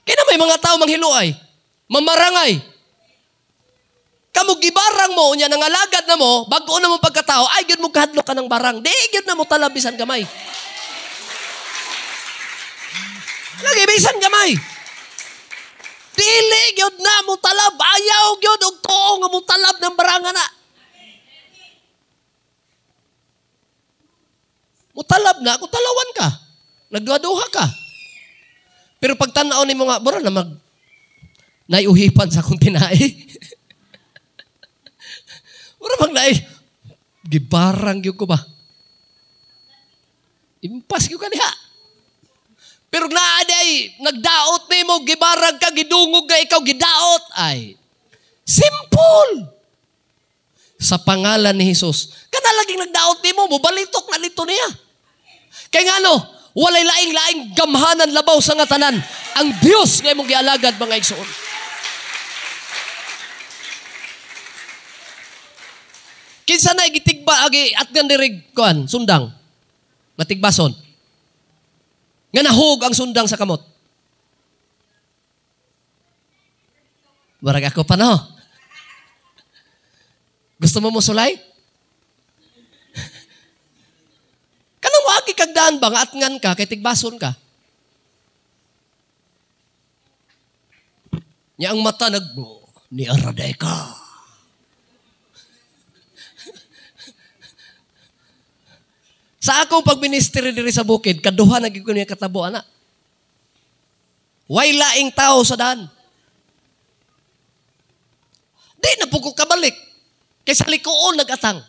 Speaker 1: Kaya na may mga tao manghiluay, mamarangay. Kamu gibarang mo, unya nangalagad na mo, bago na mo pagkatao, ay yun mo kahadlok ka ng barang. Di yun na mo talabisan gamay. Lagi bisan gamay. Dili yun na mo talab. Ayaw yun, og toong mo talab ng barang na. Mutalab na, kung talawan ka. Nagduha-duha ka. Pero pag tanaw ni mga, bura na naiuhipan sa kong tinai. Mura bang naay, gibarang yun ko ba? Impas yun ka niya. Pero naaday, nagdaot ni mo, gibarang ka, gidungog ka, ikaw gidaot. Ay, simple. Sa pangalan ni Jesus. Kana laging nagdaot ni mo, mubalitok na lito niya. Kaya nga no, walay laing-laing gamhanan labaw sa nga tanan. Ang Diyos ngayon mong gialagad mga igsoon. Kinsa na gitigba agi at gandirig kuan sundang. Matigbason. Nga nahug ang sundang sa kamot. Barag ako pa no. Gusto mo musulay? Wagi kagdaan ba nga atngan ka, kay tigbason ka? Nya ang mata ni araday ka. Sa akong pagministeri diri sa bukid, kaduha na gyud ko niya katabo ana. Way laing tao sa daan. Di na po ko kabalik. Kay sa likoon nagatang.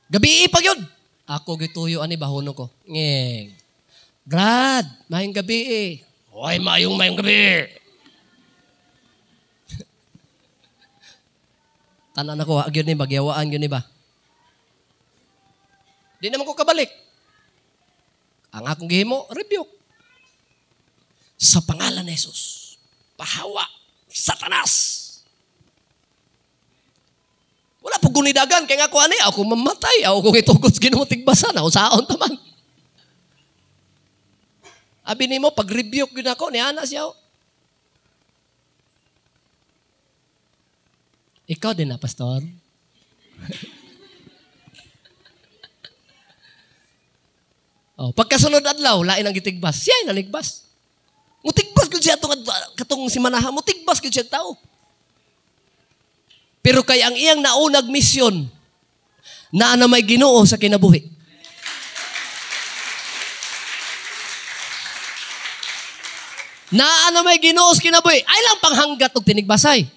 Speaker 1: Gabi pag yun. Ako gituyo ani bahono ko. Ngeng. Brad, mayong gabi. Hoy, mayong gabi. Tanan ako, agyon ni magyawaan yun ni ba? Di naman ko kabalik. Ang akong gihimo, rebuke. Sa pangalan ni Jesus, pahawa, Satanas. Wala po gunidagan, kaya nga ako ani, ako mamatay, ako kung itugod sa Ginoo tigbasan, ako saon taman. Abi nimo pag-rebuke yun ako, ni ana siya. Ikaw din na, pastor. Pagkasunod adlaw, lain ang gitigbas. Siya ay naligbas. Mutigbas ko siya katong simanaha. Mutigbas ko siya tao. Pero kay ang iyang naunag misyon na may Ginoo sa kinabuhi. Na may Ginoo sa kinabuhi. Ay lang panghanggat og tinigbasay.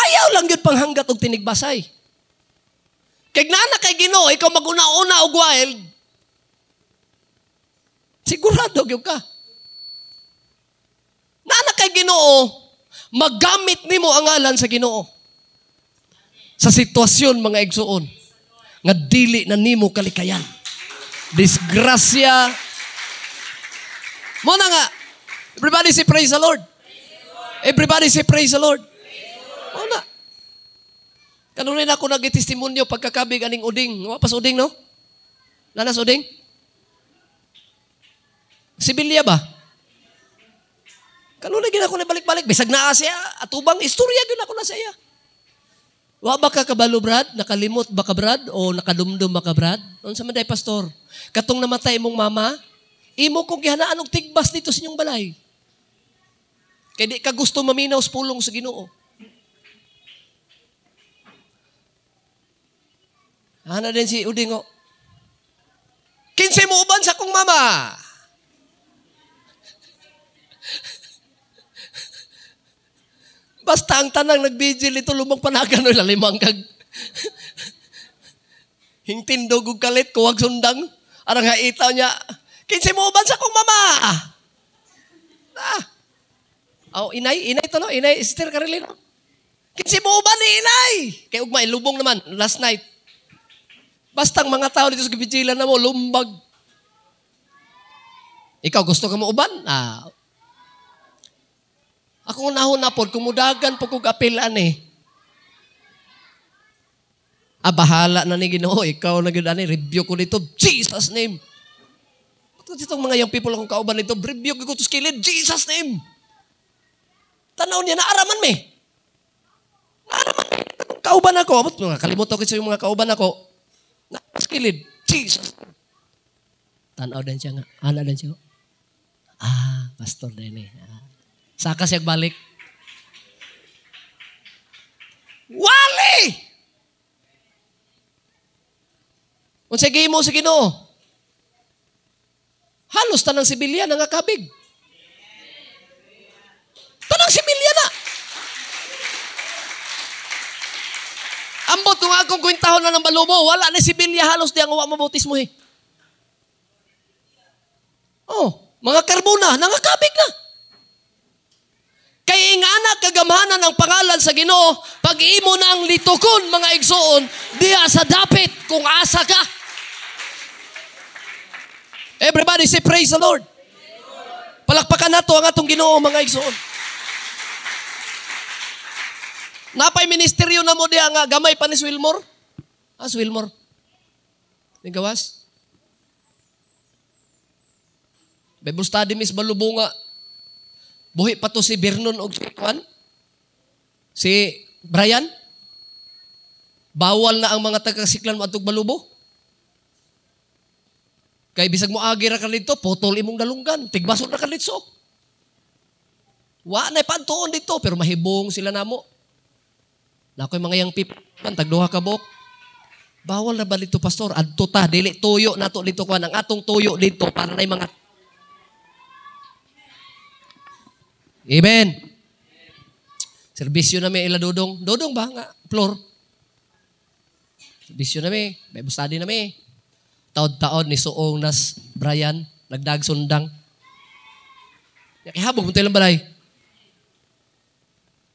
Speaker 1: Ayaw lang yun panghanggat og tinigbasay. Kaya na kay Ginoo, ikaw maguna-una og wild, sigurado yun ka. Na kay Ginoo, maggamit nimo ang ngalan sa Ginoo. Sa sitwasyon mga igsuon, nga dili na nimo kalikayan. Disgrasya. Muna nga, everybody say praise the Lord. Everybody say praise the Lord. Wala. Kanunin ako nag-testimonyo pagkakabig aning uding. Wapas uding, no? Lanas uding? Sibilya ba? Kanunin gina ako na balik-balik. Bisag na siya. Atubang istorya gina ako na siya. Wa ba ka kabalo, Brad? Nakalimot ba ka, Brad? O nakadumdum ba ka, Brad? Noon sa manday, pastor. Katong namatay mong mama, imo kong gihanaan og tigbas dito sa inyong balay. Kaya di ka gusto maminaw sa pulong sa Ginoo. Ano din si Uding ko? Kinsay mo uban sa akong mama? Basta ang tanang nagbigil ito lumang panagan o lalimang kag hingtindog og kalit kuwag sundang arang haitaw niya. Kinsay mo uban sa akong mama? Inay to no? Inay, Sister Carilino. Kinsay mo uban ni inay? Kay ugma ilubong naman last night. Basta ang mga tao dito sa gibijilan na mo, lumbag. Ikaw, gusto ka mo uban? Ako nahon na po, kumudagan po kong apilan eh. Bahala na ni Ginoo, ikaw na gano'n, review ko dito, Jesus name. Itong mga young people akong kauban dito, review ko to skilid, Jesus name. Tanaw niya, naaraman me. Naaraman me. Kauban ako, kalimutan ko sa yung mga kauban ako, skilid, Jesus. Tanaw din siya nga. Ana din siya. Pastor din eh. Saka siya balik. Wali! Unsa gihimo sa Ginoo? Halos tanang sibilya na nga kabig. Tanang sibilya na. Ambot kung akong kwintahon na ng balubo, wala na sibilya halos di ang uwa mabutis mo eh. Mga karbona, nangakabig na. Kaya ingana kagamhanan ng pangalan sa Ginoo, pag-imo na ang litukon mga igsoon, diya sa dapit kung asa ka. Everybody say praise the Lord. Palakpakan nato ang atong Ginoo mga igsoon. Napay ministeryo na mo diya nga gamay pa ni Swilmore? Swilmore. Ni gawas? Bible study Miss Balubunga. Buhi pa to si Vernon o si Brian. Bawal na ang mga taga-Siklan mo atong balubo. Kay bisag mo agi ra kalito, putol imong dalunggan, tigbasod ra kalitso. Wa na pantuon dito, pero mahibong sila namo. Na ko'y mga yang pipan, tagduha ka bok. Bawal na ba dito, pastor? Adto ta, dili tuyo nato dito kuan ang atong tuyo dito para na mga Amen. Serbisyo na may ila dodong. Dodong ba nga? Floor. Serbisyo na may. Bible study na may. Taod-taod ni Suong nas Brian. Nagdagsundang. Ihabog mo tayo lang balay.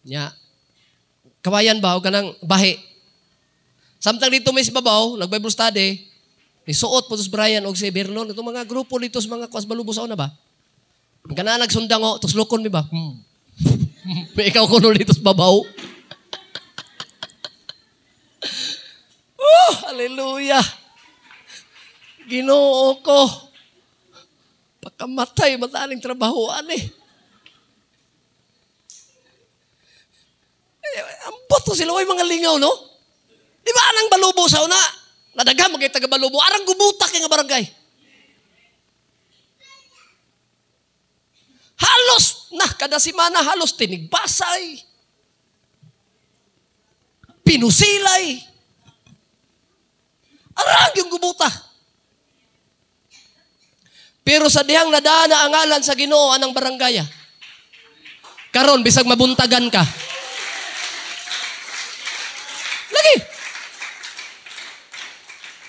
Speaker 1: Nya. Kawayan ba o kanang bahi. Samtang dito may sibabaw, nag-Bible study, ni Suot po sa Brian o si Vernon. Itong mga grupo dito sa mga kwas balubo sa una ba? Ang kana nagsundang o, tos lukon mi ba? May ikaw kuno dito sa babaw. Oh, hallelujah. Ginoo ko. Pagkamatay, madaling trabahoan eh. Ang boto sila ay mga lingaw, no? Di ba anang balubo sa una? Nadaghan magay taga balubo. Arang gubutak yung barangay. Halos na, kada simana halos tinigbasay. Pinusilay. Arang yung gubuta. Pero sa dihang nadana ang ngalan sa Ginoo anang barangay. Karon bisag mabuntagan ka. Lagi.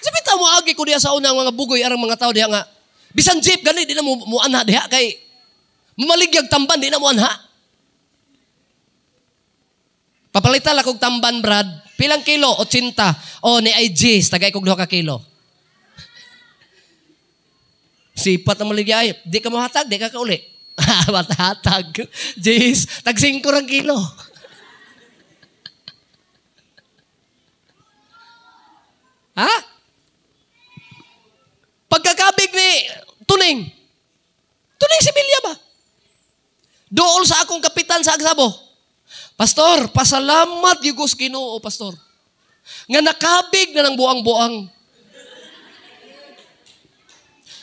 Speaker 1: Sipita mo agi ko diya sa unang mga bugoy arang mga tao diya nga. Bisan jeep gani di na mo anha diha kay mumaligyag tamban, di na mo anha. Papalitan lang kong tamban, Brad. Pilang kilo? 80. O, ni IG, tagay kong 2 ka kilo. Sipat na maligay. Di ka mahatag, di ka kauli. Mathatag. Jeez, tag 5 rang kilo. Ha? Pagkakabig ni Tuning. Tuning si Bilya ba? Dool sa akong kapitan sa Agsabo. Pastor, pasalamat yugos Ginoo, pastor. Nga nakabig na ng buang-buang.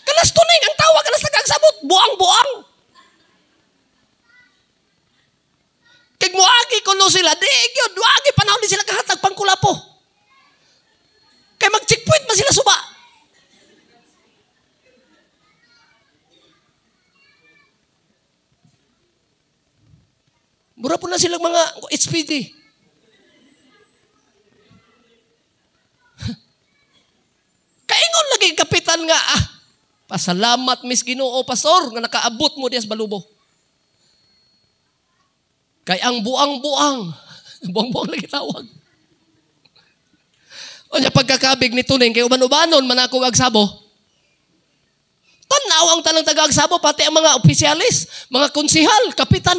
Speaker 1: Kalas Tuning, ang tawag kalas nag-agsabot, buang-buang. Kag muagi kuno sila, di gyud duagi panahon di sila kahatag pangkulapo. Kay mag-checkpoint man sila suba. Mura po na silang mga HPD. Kaingon lagi kapitan nga, pasalamat Miss Ginoo, pastor, nga nakaabot mo diya sa balubo. Kay ang buang-buang, buang-buang lagi tawag. O niya pagkakabig ni Tuning, kay uban-ubanon man ako agsabo. Tanaw ang tanang taga-agsabo, pati ang mga opisyalis, mga konsihal, kapitan,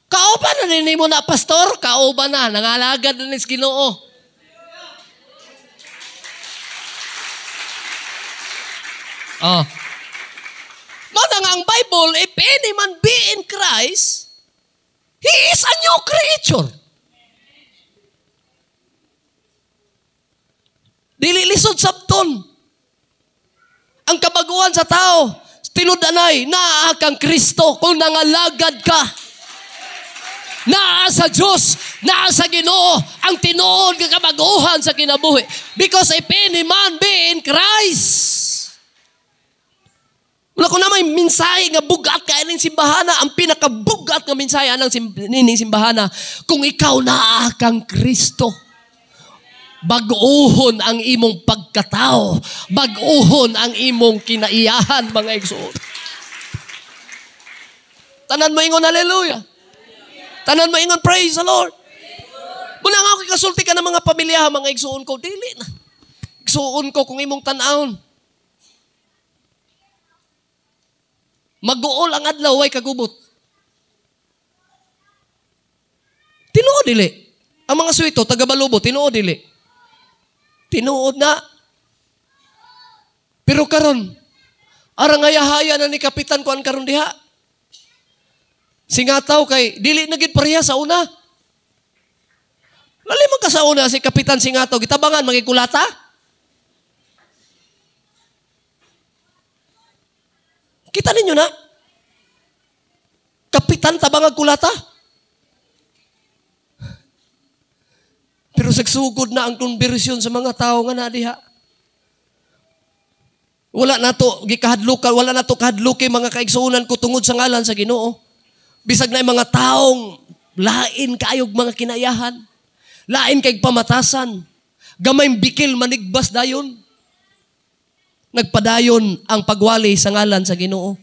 Speaker 1: kauban na mo na, pastor. Kauban na. Nangalagad na ni Ginoo. Oh. Mana nga ang Bible, if any man be in Christ, he is a new creature. Dililisod sabton. Ang kabaguhan sa tao, tinudanay, naa kang Kristo kung nangalagad ka. Naa sa Diyos, naa sa Ginoo, ang tinuod nga kabaguhan sa kinabuhi. Because if any man be in Christ. Wala ko na may mensahe nga bugat ka ining simbahana, ang pinakabugat nga mensahe anang nining simbahana, kung ikaw naa kang Kristo. Bag-uhon ang imong pagkatao, bag-uhon ang imong kinaiyahan, mga igsoon. Tanan mo ingon hallelujah. Tanan mo ingon, praise the Lord. Muna nga ako kasulti ka ng mga pamilya, mga igsuon ko, dili na. Igsuon ko kung imong tanawon. Mag-uol ang adlaw, way kagubot. Tinuod dili. Ang mga suwito, taga-balubo, tinuod dili. Tinuod na. Pero karon, arang hayahaya na ni kapitan ko ang karon diha. Singataw kay dili na gid pareha sa una. Lalim ka sa una si Kapitan Singataw gitabangan magikulata. Kita ninyo na? Kapitan tabang kulata. Pero sagsugod na ang konbersyon sa mga tao nga na diha. Wala na to gikahadlukan, wala na to kahadluki mga kaigsuonan ko tungod sa ngalan sa Ginoo. Bisag na mga taong lain kaayog mga kinayahan. Lain kay pamatasan. Gamay bikil manigbas dayon. Nagpadayon ang pagwali sa ngalan sa Ginoo.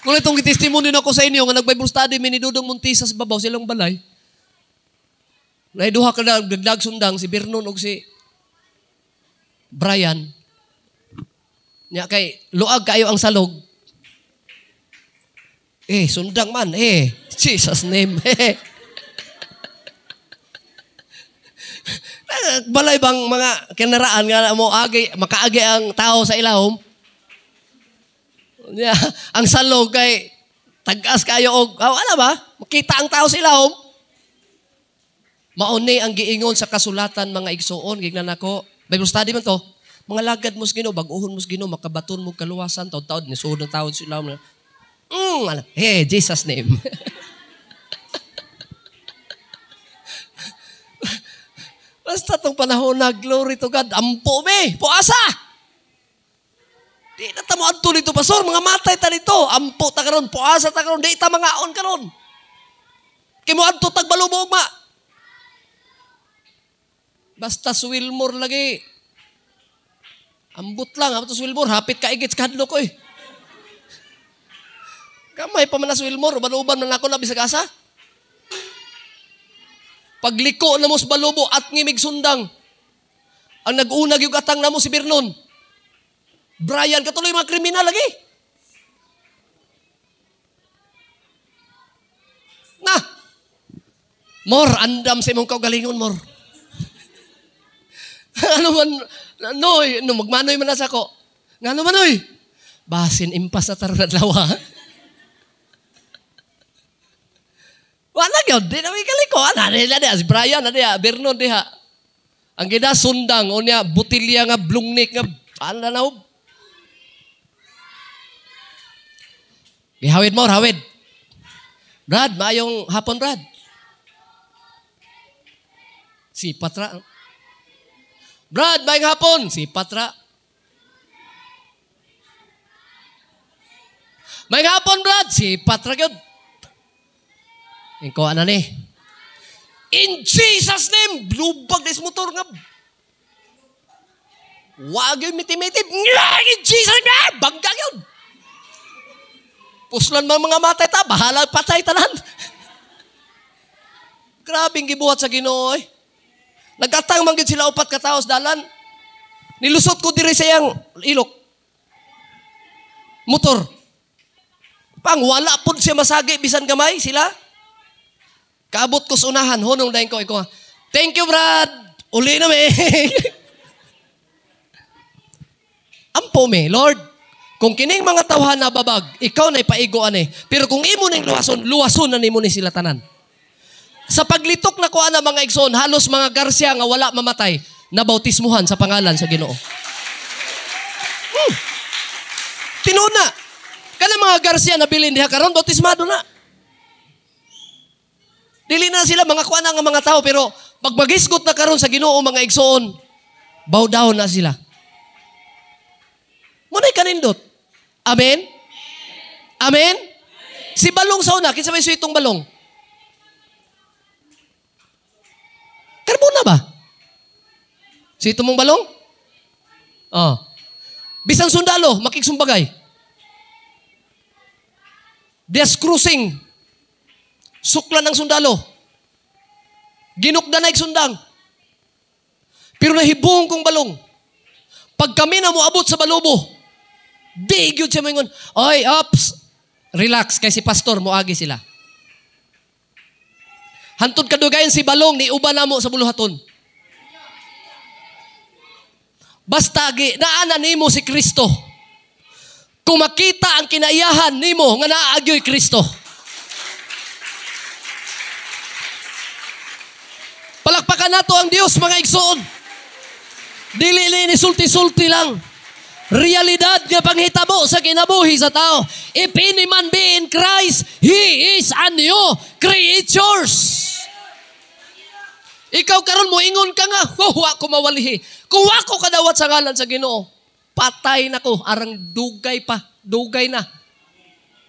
Speaker 1: Kung itong testimony na ko sa inyo, nga nag-Bible study, minidudong Montisa sa babaw, silang balay. Naiduha ka na, dagdag sundang, si Vernon o si Brian. Nya kay, luag kayo ang salog. Sundang man, Jesus name, balay bang mga kinaraan nga mo makaagi ang tao sa ilawom? Yeah, ang salog kay tagas kayo og wala ba? Makita ang tao sa ilawom. Mauni ang giingon sa kasulatan mga igsuon gignan nako. Bible study man to. Mga lagad mo sa Ginoo, bag-ohon mo sa Ginoo, makabaton mo kaluwasan taud-taud ni suod ng tao sa ilawom. Jesus name. Basta itong panahon na glory to God, ampo me, puasa. Di na tamo adto dito, pastor, mga matay ta dito, ampo ta karon, puasa ta karon, di ta mangaon karon. Kay mo adto tagbalubog ma. Basta Wilmore lagi. Ambot lang, ambot Wilmore, hapit ka igits kadlo ko eh. Kamay pa man na Wilmore, baluban man ako na bisag asa. Pagliko na mo sa balubo at ngimig sundang. Ang nag-unag yung atang na mo si Vernon. Brian, katuloy mga kriminal lagi. Na! Mor, andam sa imong kaugalingon, Mor. Ano man, noy, magmanoy man na sa ko. Nga naman, noy. Basin, impas na taradlawa. Wala gyud, di na may kaliko. Si Brian, Vernon, diha. Ang gina sundang, o niya, butilya nga, blungnik nga, ano na naob? Hawid mo, hawid. Brad, maayong hapon, Brad. Si Patra. Brad, maayong hapon. Si Patra. Maayong hapon, Brad. Si Patra gyud. Ikaw ano ni? In Jesus name, lubag na motor nga. Wag yung miti-mitib. In Jesus name, bangga yun. Puslan mga matay ta, bahala patay tanan. Grabing gibuhat sa Ginoo eh. Nagatang manggid sila upat ka taos dalan. Nilusot ko diri sa iyang ilok. Motor. Pang wala pud siya masagi bisan gamay sila. Kaabot ko sa unahan, hunong dahin ko, thank you, Brad. Uli na me. Ampo me, Lord. Kung kining mga tawhan na babag, ikaw na ipaigoan eh. Pero kung imo ning luwason na nimo ni sila tanan. Sa paglitok na kuha na mga igsoon, halos mga Garcia nga wala mamatay, nabautismuhan sa pangalan sa Ginoo. Tinuna. Kana mga Garcia na bilin diha karon, bautismado na. Dili na sila mga kuha na nga mga tao, pero pag magisgot na karon sa Ginoo mga igsoon, bow down na sila. Muna'y kanindot. Amen? Amen? Si Balong sa una, kinsa may suitong Balong? Karbona ba? Suito mong Balong? Oh. Bisang sundalo, makiksumbagay. Dias cruising. Suklan ng sundalo. Ginukda na sundang. Pero nahibong kong Balong. Pag kami na moabot sa balubo, di yun siya maingon, oy, ops, relax, kay si pastor, moagi sila. Hantod kadugayan si Balong, ni uba na mo sa buluhaton. Basta, naanan mo si Kristo. kung makita ang kinaiyahan nimo nga naagyoy Kristo. Palakpakan nato ang Dios, mga igsoon. Dili ni sulti-sulti lang. Realidad nga panghitabo sa kinabuhi sa tao. If any man be in Christ, he is a new creatures. Ikaw karon mo ingon ka nga, wa ko mawalihi. Kung wa ko kadawat sa ngalan sa Ginoo, patay na ko, arang dugay pa, dugay na.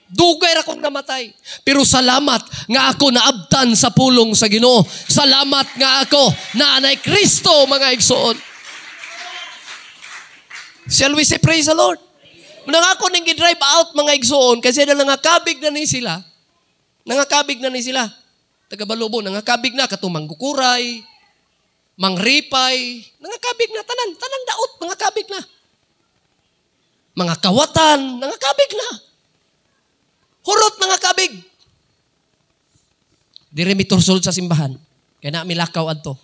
Speaker 1: Dugay ra kong namatay. Pero salamat nga ako naabtan sa pulong sa Ginoo. Salamat nga ako na anay Kristo, mga igsoon. Shall we say praise the Lord? Nang ako ning gi-drive out, mga igsoon, kasi nangakabig na ni sila. Nangakabig na ni sila. Taga-Balubo, nangakabig na katong manggukuray, mangripay, nangakabig na tanang daot, nangakabig na. Mga kawatan, nangakabig na. Hurot, nangakabig. Diri mi tursul sa simbahan. Kaya na milakaw adto.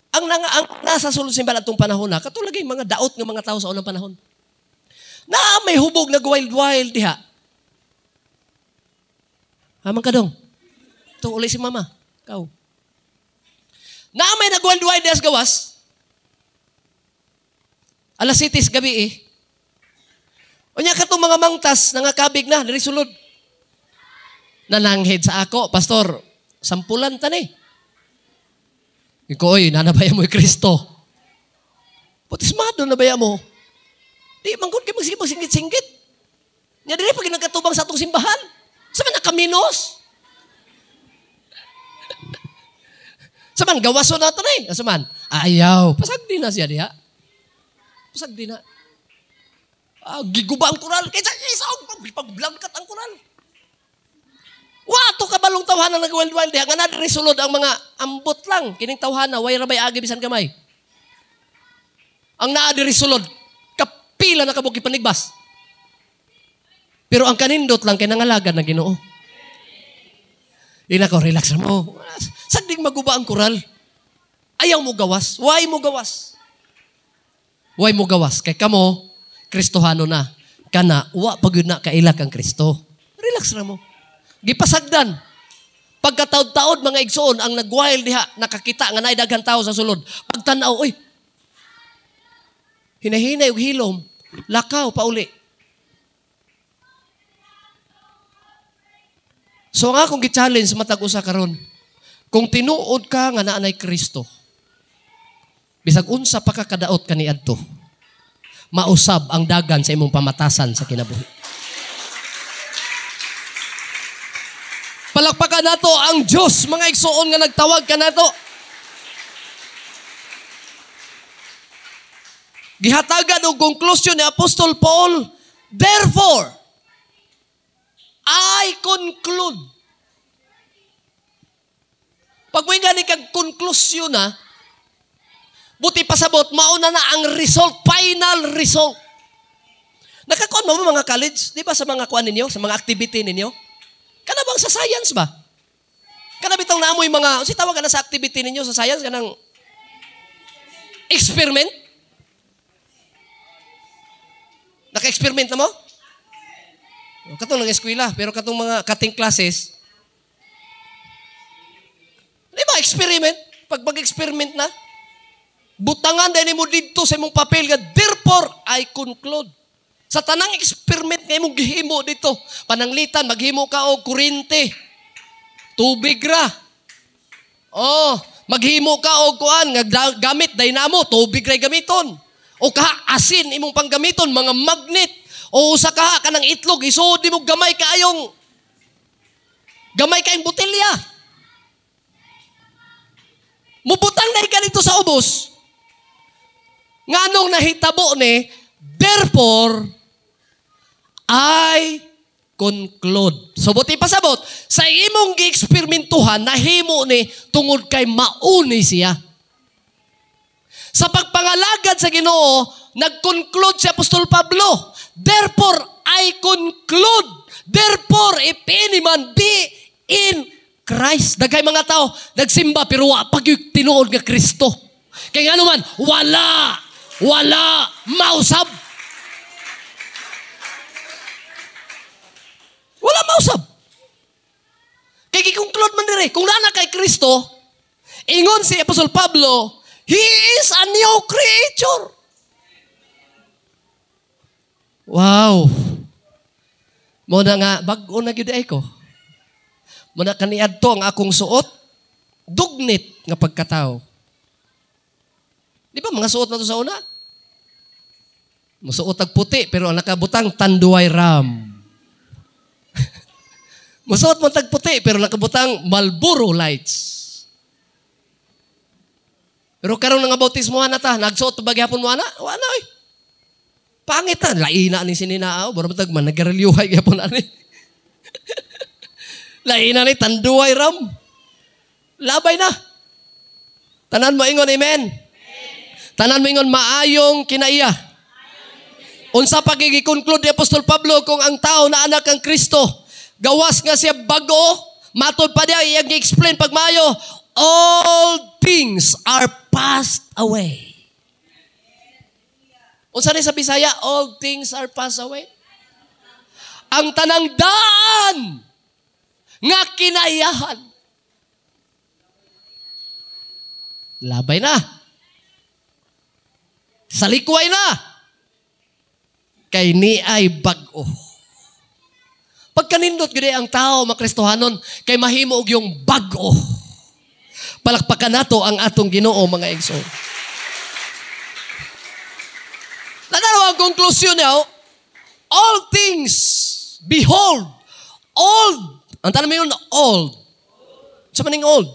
Speaker 1: Ang nasa sulod simbahan atong panahon na, katulad yung mga daot ng mga tao sa unang panahon. Na may hubog na wild-wild diha. Hamang ka dong. Itong uli si mama. Kau. Na may nag-wild-wild diha sa gawas. Alas 7 gabi eh. O niya katong mga mangtas, nangakabig na, dari sulod. Nananghed sa ako, Pastor, sampulan tani. Iko, oy, nanabaya mo yung Kristo. Putismado nabaya mo. Di, manggod kayo magsingit-singit. Nya dili pag nagkatubang sa atong simbahan. Saman nakaminos. Saman, gawaso na ito na eh. Saman, ayaw. Pasagdi na siya diha. Pasagdi na. Giguba ang kural. Kaysa isang pagblangkat ang kural. Wato kabalong tawhana nag-wild-wild diha. Nga nadresulod ang mga ambot lang. Kining tawhana, way rabay agi bisan gamay. Ang naadresulod, kapila na kabuki panigbas. Pero ang kanindot lang kay nangalagan na Ginoo. Di na ko, relax na mo. Sagding maguba ang kural. Ayaw mo gawas. Why mo gawas? Why mo gawas? Kay kamo, Kristohano na. Kana, wa pag yun na kailak ang Kristo. Relax na mo. Gipasagdan. Pagkataod-taod mga igsoon, ang nag-wild diha, nakakita nga naidaghan tao sa sulod. Pagtanaw, oy, hinahinay og hilom, lakaw, pauli. So nga akong gi-challenge matag usa karon. Kung tinuod ka nga naanay Kristo, bisag unsa pa ka kadaot kaniadto, mausab ang dagan sa imong pamatasan sa kinabuhi. Palakpakan nato ang Diyos, mga igsoon nga nagtawag ka nato. Gihatagan og konklusyon ni Apostol Paul, therefore, I conclude. Pag may gani kag konklusyon na, buti pasabot, mauna na ang result, final result. Nakakuan mo mga college, di ba sa mga kuan ninyo, sa mga activity ninyo? Kana bang sa science ba? Kana bitong naamoy mga, si tawag na sa activity ninyo sa science, kanang experiment? Naka-experiment na mo? Katong ng eskwela, pero katong mga cutting classes, di ba experiment? Pag mag-experiment na, butangan dahil mo dito sa imong papel, therefore, I conclude. Sa tanang experiment nga imong gihimo dito, pananglitan, maghimo ka og kurente, tubig ra. Oh, maghimo ka og kuan nga gamit dynamo, tubig ra gamiton. O kaha asin imong panggamiton, mga magnet. O usa kaha kanang itlog, isud mo gamay kayong botelya. Mubutang na ka dito sa ubos. Nganong nahitabo ni, therefore, I conclude. So, buti pasabot, sa imong gi-eksperimentuhan, nahimo ni tungod kay mauni siya. Sa pagpangalagad sa Ginoo, nag-conclude si Apostol Pablo, therefore, I conclude, therefore, if any man be in Christ. Dagay mga tao, nagsimba, pero pag yung tinuod nga Kristo. Kaya nga naman, wala mausab. Mausab. Kay gikonklud man dire, kung naa kay Kristo, ingon si Apostol Pablo, he is a new creature. Wow. Mo na nga, bag-o na gyud ay ko. Mo na kaniadto ang akong suot, dugnit nga pagkatao. Di ba mga suot na to sa una? Musuot ag puti, pero ang nakabutang tanduay ram. Musuot mo tag puti, pero nakabutang Marlboro Lights. Pero karon nga bautismohan na ta, nagsuot bagyapon mo ana? Wala oy. Pangit na, laina ni sininaaw, baro matag man nagarelyuhay gyapon ani. Laina ni tanduay ram. Labay na. Tanan mo ingon amen. Tanan mo ingon maayong kinaiya. Unsa pagigi-conclude ni Apostol Pablo kung ang tao na anak ng Kristo, gawas nga siya bago, matod pa diya iyang gi-explain pag maayo, all things are passed away. Unsa ni sa Bisaya, all things are passed away. Ang tanang daan nga kinayahan. Labay na. Salikway na. Kay ni ay bag-o. Pagkanindot gid ang tao makristohanon kay mahimo og yung bag-o. Palakpakan nato ang atong Ginoo mga igsoon. Nadaro ang konklusyon niya, all things, behold, old. Ang tanong mo yun, old. Sa maning old?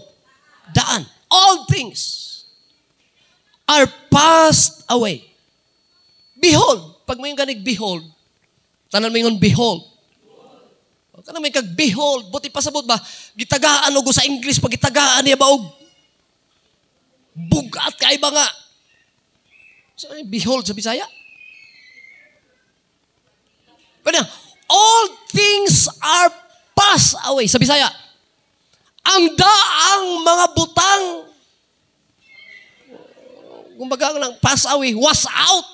Speaker 1: Daan. All things are passed away. Behold. Pag mo yung ganig, behold. Tanan mo yung behold. Tanan mo yung kag-behold. Buti pasabot ba? Gitagaan o sa English, pag gitagaan niya ba og bugat kay ba nga? So, behold sa Bisaya. Pero all things are passed away. Sa Bisaya, ang daang mga butang, kumbaga lang, pass away, was out.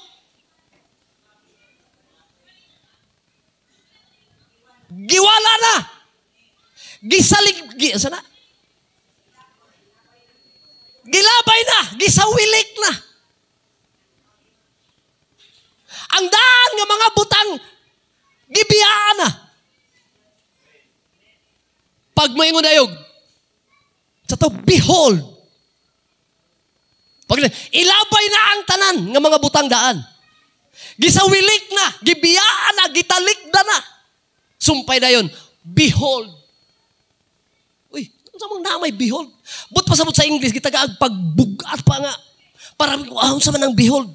Speaker 1: Giwala na. Sana? Gilabay na. Gisawilik na. Ang daan nga mga butang, gibiyaan na. Pag mo ingon ayog, sa to, behold. Pag ilabay na ang tanan nga mga butang daan. Gisawilik na, gibiyaan na, gitalikda na. Sumpay na yun, behold. Uy, ano sa mga namay, behold? But pasabot sa English, gitagaag pagbugat pa nga. Para, ano sa man ang behold?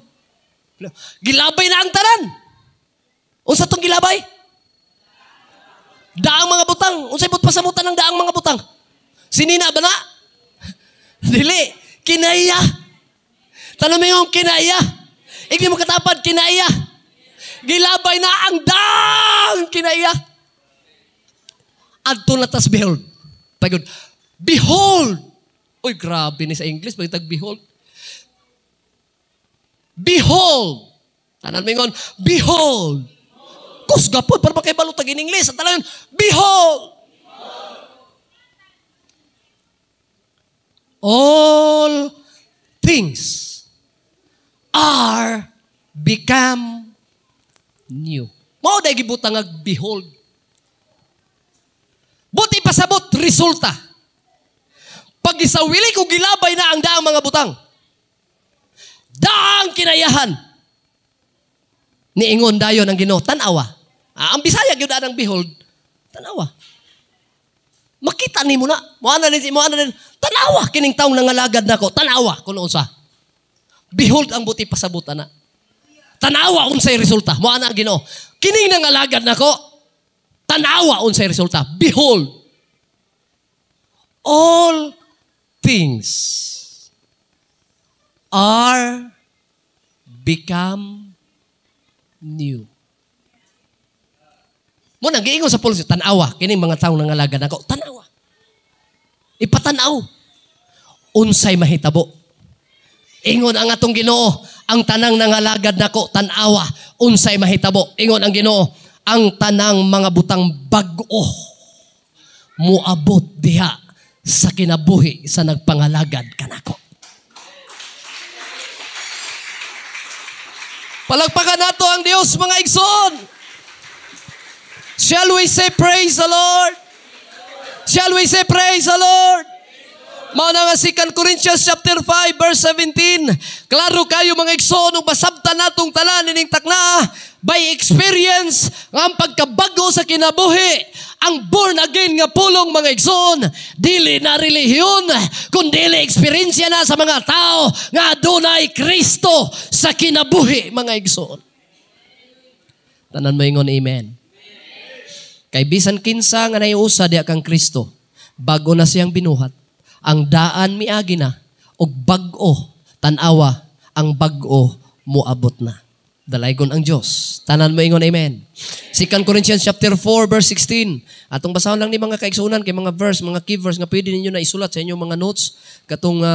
Speaker 1: Gilabay na ang tanan. Unsa tong gilabay? Daang mga butang. Unsay but pasamutan ng daang mga butang? Sinina ba na? Dili. Kinaya. Tanong mo yung kinaya. Hindi mo katapad, kinaya. Gilabay na ang daang kinaya. Adto na tas behold. Pagod. Behold. Uy, grabe ni sa English. Pagitag behold. Behold. Tanan mo yung behold. Kusga po. Para makaibalutag in English. At talagang, behold. All things are become new. Mao day gibutang behold. Buti pasabot resulta. Pag isawili ko gilabay na ang daang mga butang. Daang kinayahan. Niingon dayon ang Ginoo, tanawa. Ang Bisaya gyud ang behold, tanawa. Makita nimo na. Mo ana din. Tanawa kining taong nangalagad nako. Tanawa kuno unsa. Behold ang buti pasabot ana. Tanawa unsay resulta. Mo ana Ginoo. Kining nangalagad nako. Tanawa unsay resulta. Behold. All things are become new. Mo nang giingon sa pulis, tanawa kining mga taong nangalagad nako. Tanawa. Ipatanaw. Unsay mahitabo. Ingon ang atong Ginoo, ang tanang nangalagad nako tanawa, unsay mahitabo. Ingon ang Ginoo, ang tanang mga butang bag-o muabot diha sa kinabuhi sa nagpangalagad kanako. Palagpakan nato ang Dios, mga igsoon. Shall we say praise the Lord? Shall we say praise the Lord? Mao na nga 2 Corinthians chapter 5 verse 17. Klaro kayo, mga igsoon, ug basabtan natong tanan ining takna by experience nga ang pagkabago sa kinabuhi, ang born again nga pulong, mga igsoon, dili na relihiyon kundi experience na sa mga tao nga adunay Kristo sa kinabuhi, mga igsoon. Tanan mo ingon amen. Kay bisan kinsa nga naiusa diha kang Kristo, bago na siyang binuhat. Ang daan miagi na og bag-o tan-awa, ang bag-o moabot na. Dalaygon ang Dios. Tanan mo ingon amen. 2 Corinthians chapter 4 verse 16. Atong basahon lang ni mga kaigsunan kay mga verse, mga key verse nga pwede ninyo na isulat sa inyong mga notes katong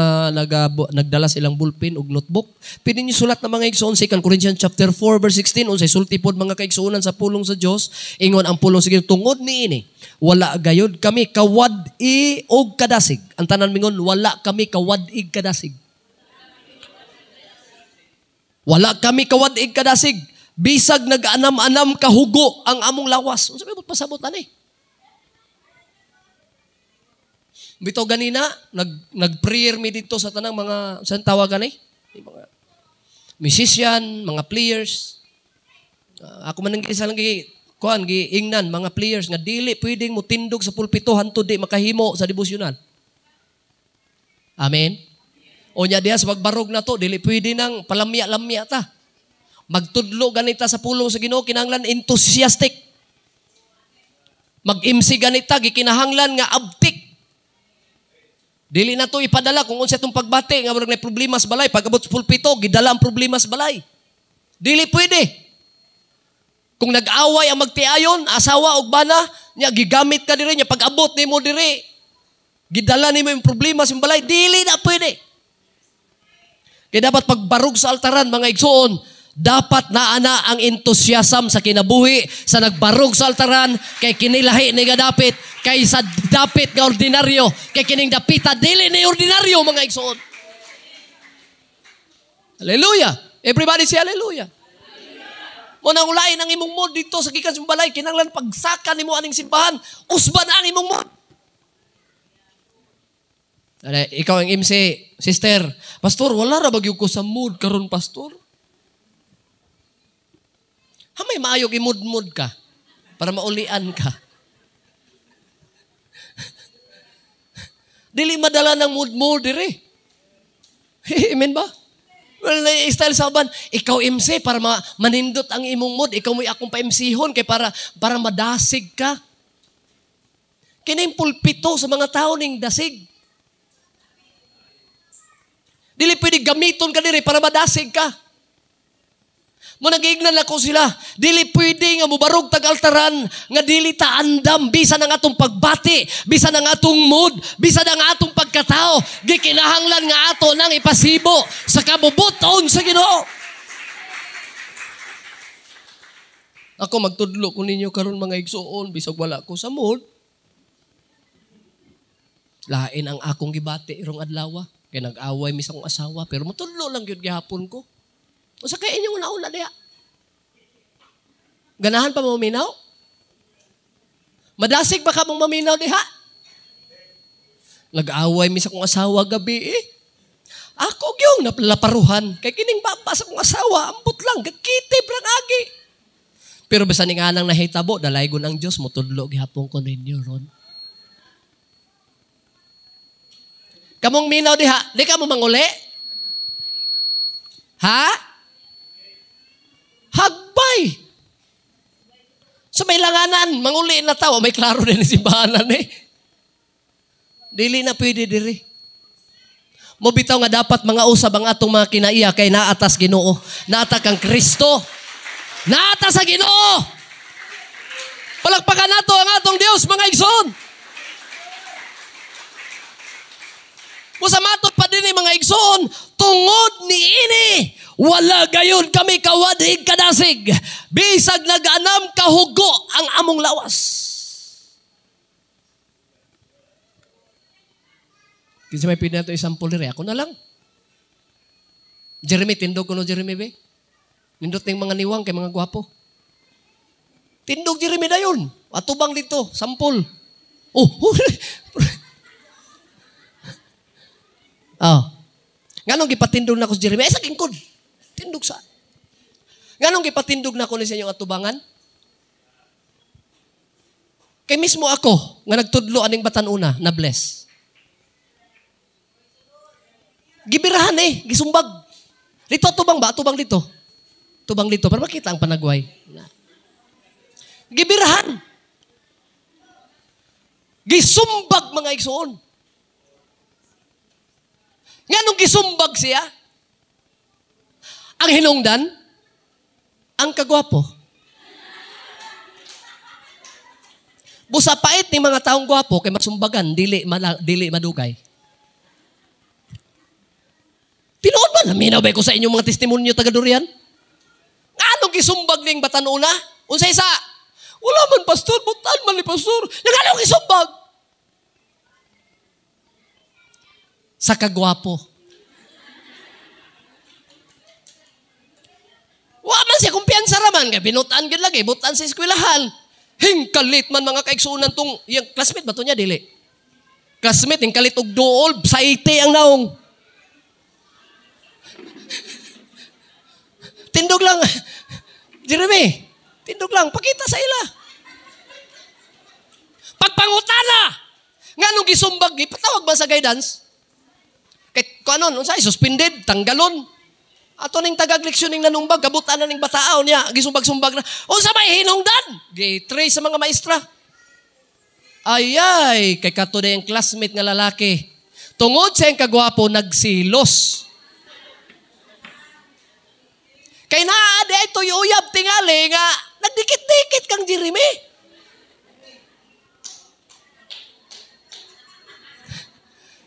Speaker 1: nagdala silang ballpen ug notebook. Pwede niyo sulat na mga igsoon 2 Corinthians chapter 4 verse 16 unsay sulti pod mga kaigsunan sa pulong sa Dios. Ingon ang pulong sige tungod niini. Wala gayud kami kawad-i og kadasig. Ang tanan mingon wala kami kawad-i kadasig. Wala kami kawad-ig kadasig. Bisag nag-anam-anam kahugo ang among lawas. Unsa may pasabot ani? Bitaw ganina nag-prayer mi dito sa tanang mga saan tawagan ay? Mga musician, mga players. Ako man isa lang giingnan mga players nga dili pwedeng mo tindog sa pulpito hantud di makahimo sa debosyonan. Amen. O nya diha sa pagbarog na to, dili pwede nang palamya-lamya ta. Magtudlo ganita sa pulong sa Ginoo, kinahanglan enthusiastic. Mag-MC ganita, gikinahanglan nga abtik. Dili na to ipadala kung unsa itong pagbati, nga may problema sa balay. Pag-abot sa pulpito, gidala ang problema sa balay. Dili pwede. Kung nag-away ang magtiayon, asawa o bana, nya gigamit ka diri, nya pag-abot nimo diri, gidala nimo yung problema sa balay, dili na pwede. Kaya dapat pagbarog sa altaran, mga igsoon, dapat naana ang entusiasm sa kinabuhi, sa nagbarog sa altaran, kay kinilahi ni gadapit, kay sa dapit nga ordinaryo, kay kining dapita, dili ni ordinaryo, mga igsoon. Hallelujah! Everybody say hallelujah! Mo nang ulain ang imong mood dito sa gikan sa balay, kinahanglan pagsaka nimo aning simbahan, usban ang imong mood. Ikaw ang MC, sister, pastor, wala ra bagyo ko sa mood karon, pastor. Hamay maayog imud-mud ka para maulian ka. Dili madala ng mood-mood dire. Amen ba? Well, style sa uban, ikaw MC para manindot ang imong mood, ikaw mo'y akong pa-MChon kay para madasig ka. Kining pulpito sa mga tao ning dasig. Dili pwede gamiton ka diri para madasig ka. Mo nag-ignan ako sila. Dili pwede nga mubarog tag-altaran nga dili ta andam bisan ang atong pagbati, bisan ang atong mood, bisan ang atong pagkatao. Gikinahanglan nga ato nang ipasibo sa kabubuton sa Ginoo. Ako magtudlo ko ninyo karon mga igsoon bisag wala ko sa mood. Lain ang akong gibati irong adlaw. Kaya nag-away mis akong asawa, pero matudlo lang yun gihapon ko. O sa kaya inyong nauna diha. Ganahan pa maminaw? Madasig ba ka mong maminaw diha? Nag-away mis akong asawa gabi eh. Ako yung napalaparuhan. Kaya kining babas akong asawa, ambot lang, gagkitib lang agi. Pero basta ni nga nang nahitabo, dalaygon ang Diyos, matudlo gihapon ko ninyo ron. Kamong minaw diha, di ka mo manguli? Ha? Hagbay. So may langanan, manguli na tao, may klaro din si simbahanan eh. Dili na pwede diri. Mo bitaw nga dapat mga usab ang atong mga kinaiya kay naatas Ginoo, naata kang Kristo. Naata sa Ginoo. Palakpakan nato ang atong Dios, mga igsoon. Musa matot pa din mga igsoon, tungod ni ini, Wala gayon kami kawadhig kadasig. Bisag nag-anam kahugo ang among lawas. Kasi may pwede na ito isampul rin. Ako na lang. Jeremy, tindog ko no Jeremy be. Nindot ng mga niwang kay mga gwapo. Tindog Jeremy na yun. Atubang dito, sampul. Oh, oh. Nganong gipatindog na ko si Jeremy? Ay, sa kingkod. Tindog sa. Nganong gipatindog na ko ni sa inyong atubangan? Kay mismo ako, nga nagtudlo aning batanuna, na bless. Gibirahan gisumbag. Dito, tubang ba? Tubang dito. Tubang dito, para makita ang panagway. Gibirahan. Gisumbag mga igsoon. Nga nung gisumbag siya, ang hinungdan, ang kagwapo. Busa pait ni mga taong gwapo kay masumbagan, dili madugay. Tinuod ba? Naminaw ba ko sa inyong mga testimonyo taga Durian? Nga nung gisumbag ning batanuna, unsay sa? Wala man pastor, butan man ni pastor. Nga nung gisumbag. Sa kagwapo. Wa man siya kumpiyansa raman kay binutan gid lagi, butan sa eskwelahan. Hingkalit man mga kaigsunan tong yung classmate ba to niya dili. Classmate hingkalit og duol, saite ang naong. Tindog lang. Jeremy, tindog lang pakita sa ila. Pagpangutana. Nganong gisumbag ipatawag ba sa guidance? Kay kanon unsay suspended, tanggalon. Ato ning tagagleksyoning nanumbag, kabutan na ning bataaw niya, gisumbag-sumbag na. Unsa may hinungdan? Gi-trace sa mga maestra. Ay, kay kato na yung classmate nga lalaki. Tungod sa yung kagwapo, nagsilos. Kay naade ay tuyuyab tingali nga, nagdikit-dikit kang Jeremy.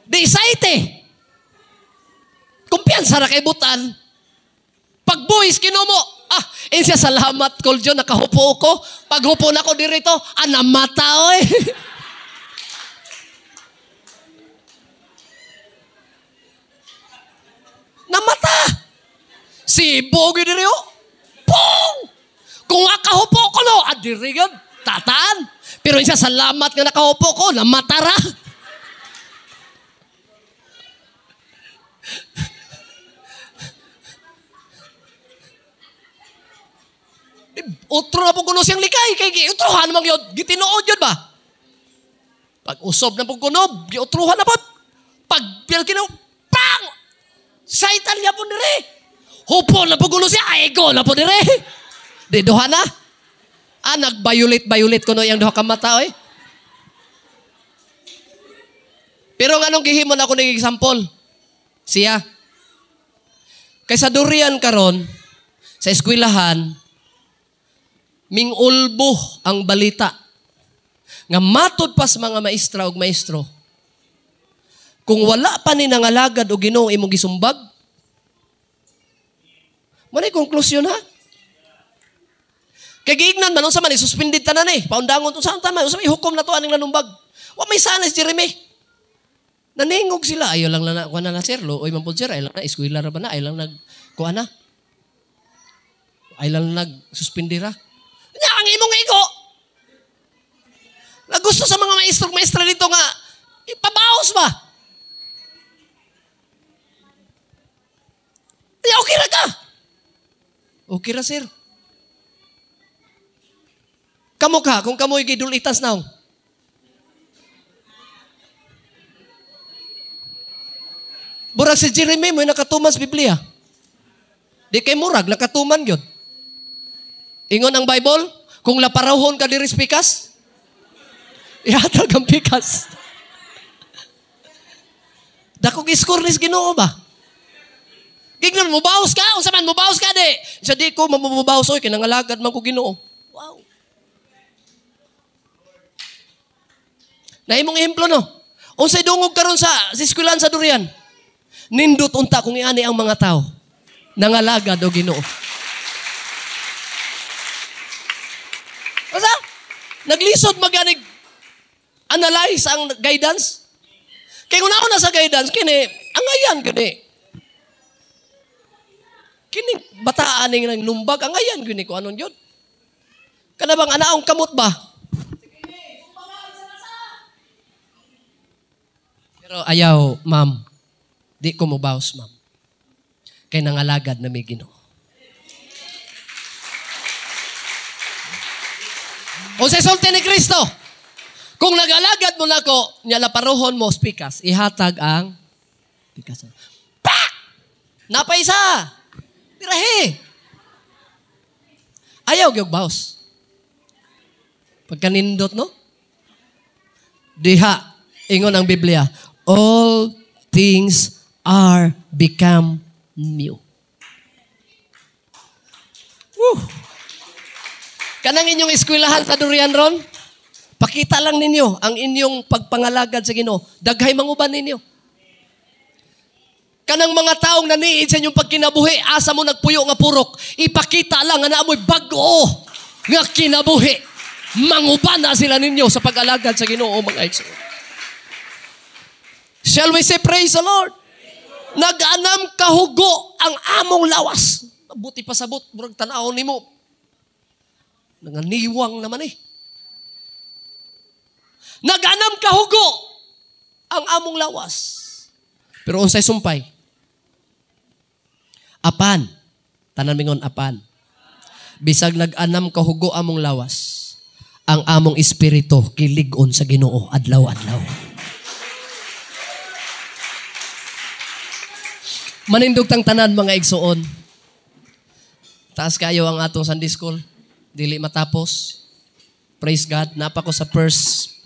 Speaker 1: Di saite. Kumpiyansa na kay butan. Pagbuhis kinumo, insya salamat koljo, nakahupo ko. Paghupo na ko dirito, namata oy. Namata. Si Bogi diri o. Pong! Kung akahupo ko no, diri yun, tataan. Pero insya salamat nga nakahupo ko, namatara. Utro na po kuno siyang likay. Kay utruhan naman yun. Gitinuod yun ba? Pag usob na po kuno, giutruhan na po. Pag pinagkinaw, pang! Saitan niya po nire. Hupo na po kuno siya. Aigo na po nire. Di doha na. Nag-violate kuno yung doha kamata. Pero nga nung gihimon ako ng example, siya. Kaysa Durian karon sa eskwelahan, mingulbo ang balita nga matod pa sa mga maestra o maestro kung wala pa ni nangalagad o Ginoo imong gisumbag manay konklusyon ha kay giignan man unsa man suspended tanan paundangon unsa tama unsa may hukom na to aning nanumbag wa may sanes Jeremy naningog sila ayo lang na kuan na sir lo oy man pud sir ay lang na eskwela ra ba na ay lang nag kuan na ay lang nag suspendira. Nya ang imong igo. Nagusto sa mga maestra dito nga ipabaos ba? Nya okay ra ka. Okay ra sir. Kamo ka kung kamoy gidulitas naong. Burag si Jeremy mo nakatuman sa Biblia. Di kay murag nakatuman gyud. Ingon ang Bible, kung laparahon ka diri pikas, ihatag ang pikas. Dakog iskor nis Ginoo ba? Gignan mo baos ka, unsa man mo baos ka di. Sa di ko mamubaos oy kinangalagad man ko Ginoo. Wow. Nahimong ehemplo no. Unsay dungog karon sa eskwelahan sa Durian? Nindot unta kung iani ang mga tao. nangalagad o Ginoo. Asa? Naglisod maganig analyze ang guidance. Kaya kung nauna sa guidance, kini, angayan gini. Kini bataan ng numbag, angayan gini ko anon yun. Kana bang anaong kamot ba? Pero ayaw, ma'am. Di ko mubaws, ma'am. Kay nangalagad na may Ginoo. O sa sulti ni Kristo, kung nagalagad mo na ko, niya laparohon mo, spikas, ihatag ang spikas. Pak! Napaisa! Tirahe! Ayaw gyud baos. Pagkanindot, no? Diha, ingon ang Biblia, all things are become new. Woo! Kanang inyong eskwelahan sa durian ron, pakita lang ninyo ang inyong pagpangalagad sa Ginoo. Daghay manguban ninyo. Kanang mga taong naniid sa inyong pagkinabuhi, asa mo nagpuyo nga purok, ipakita lang nga naamoy bago nga kinabuhi. Manguban na sila ninyo sa pag-alagad sa Ginoo, mga igsoon. Shall we say praise the Lord? Nag-anam kahugo ang among lawas. Buti pasabot, burag tanaw nimo. Nanganiwang naman eh. Nag-anam kahugo ang among lawas. Pero unsay sumpay? Apan. Tanan mingon apan. Bisag nag-anam kahugo among lawas, ang among espiritu kilig-on sa Ginoo adlaw-adlaw. Manindog tang tanan mga igsoon. Taas kayo ang atong Sunday school. Dili matapos. Praise God. Napa ko sa first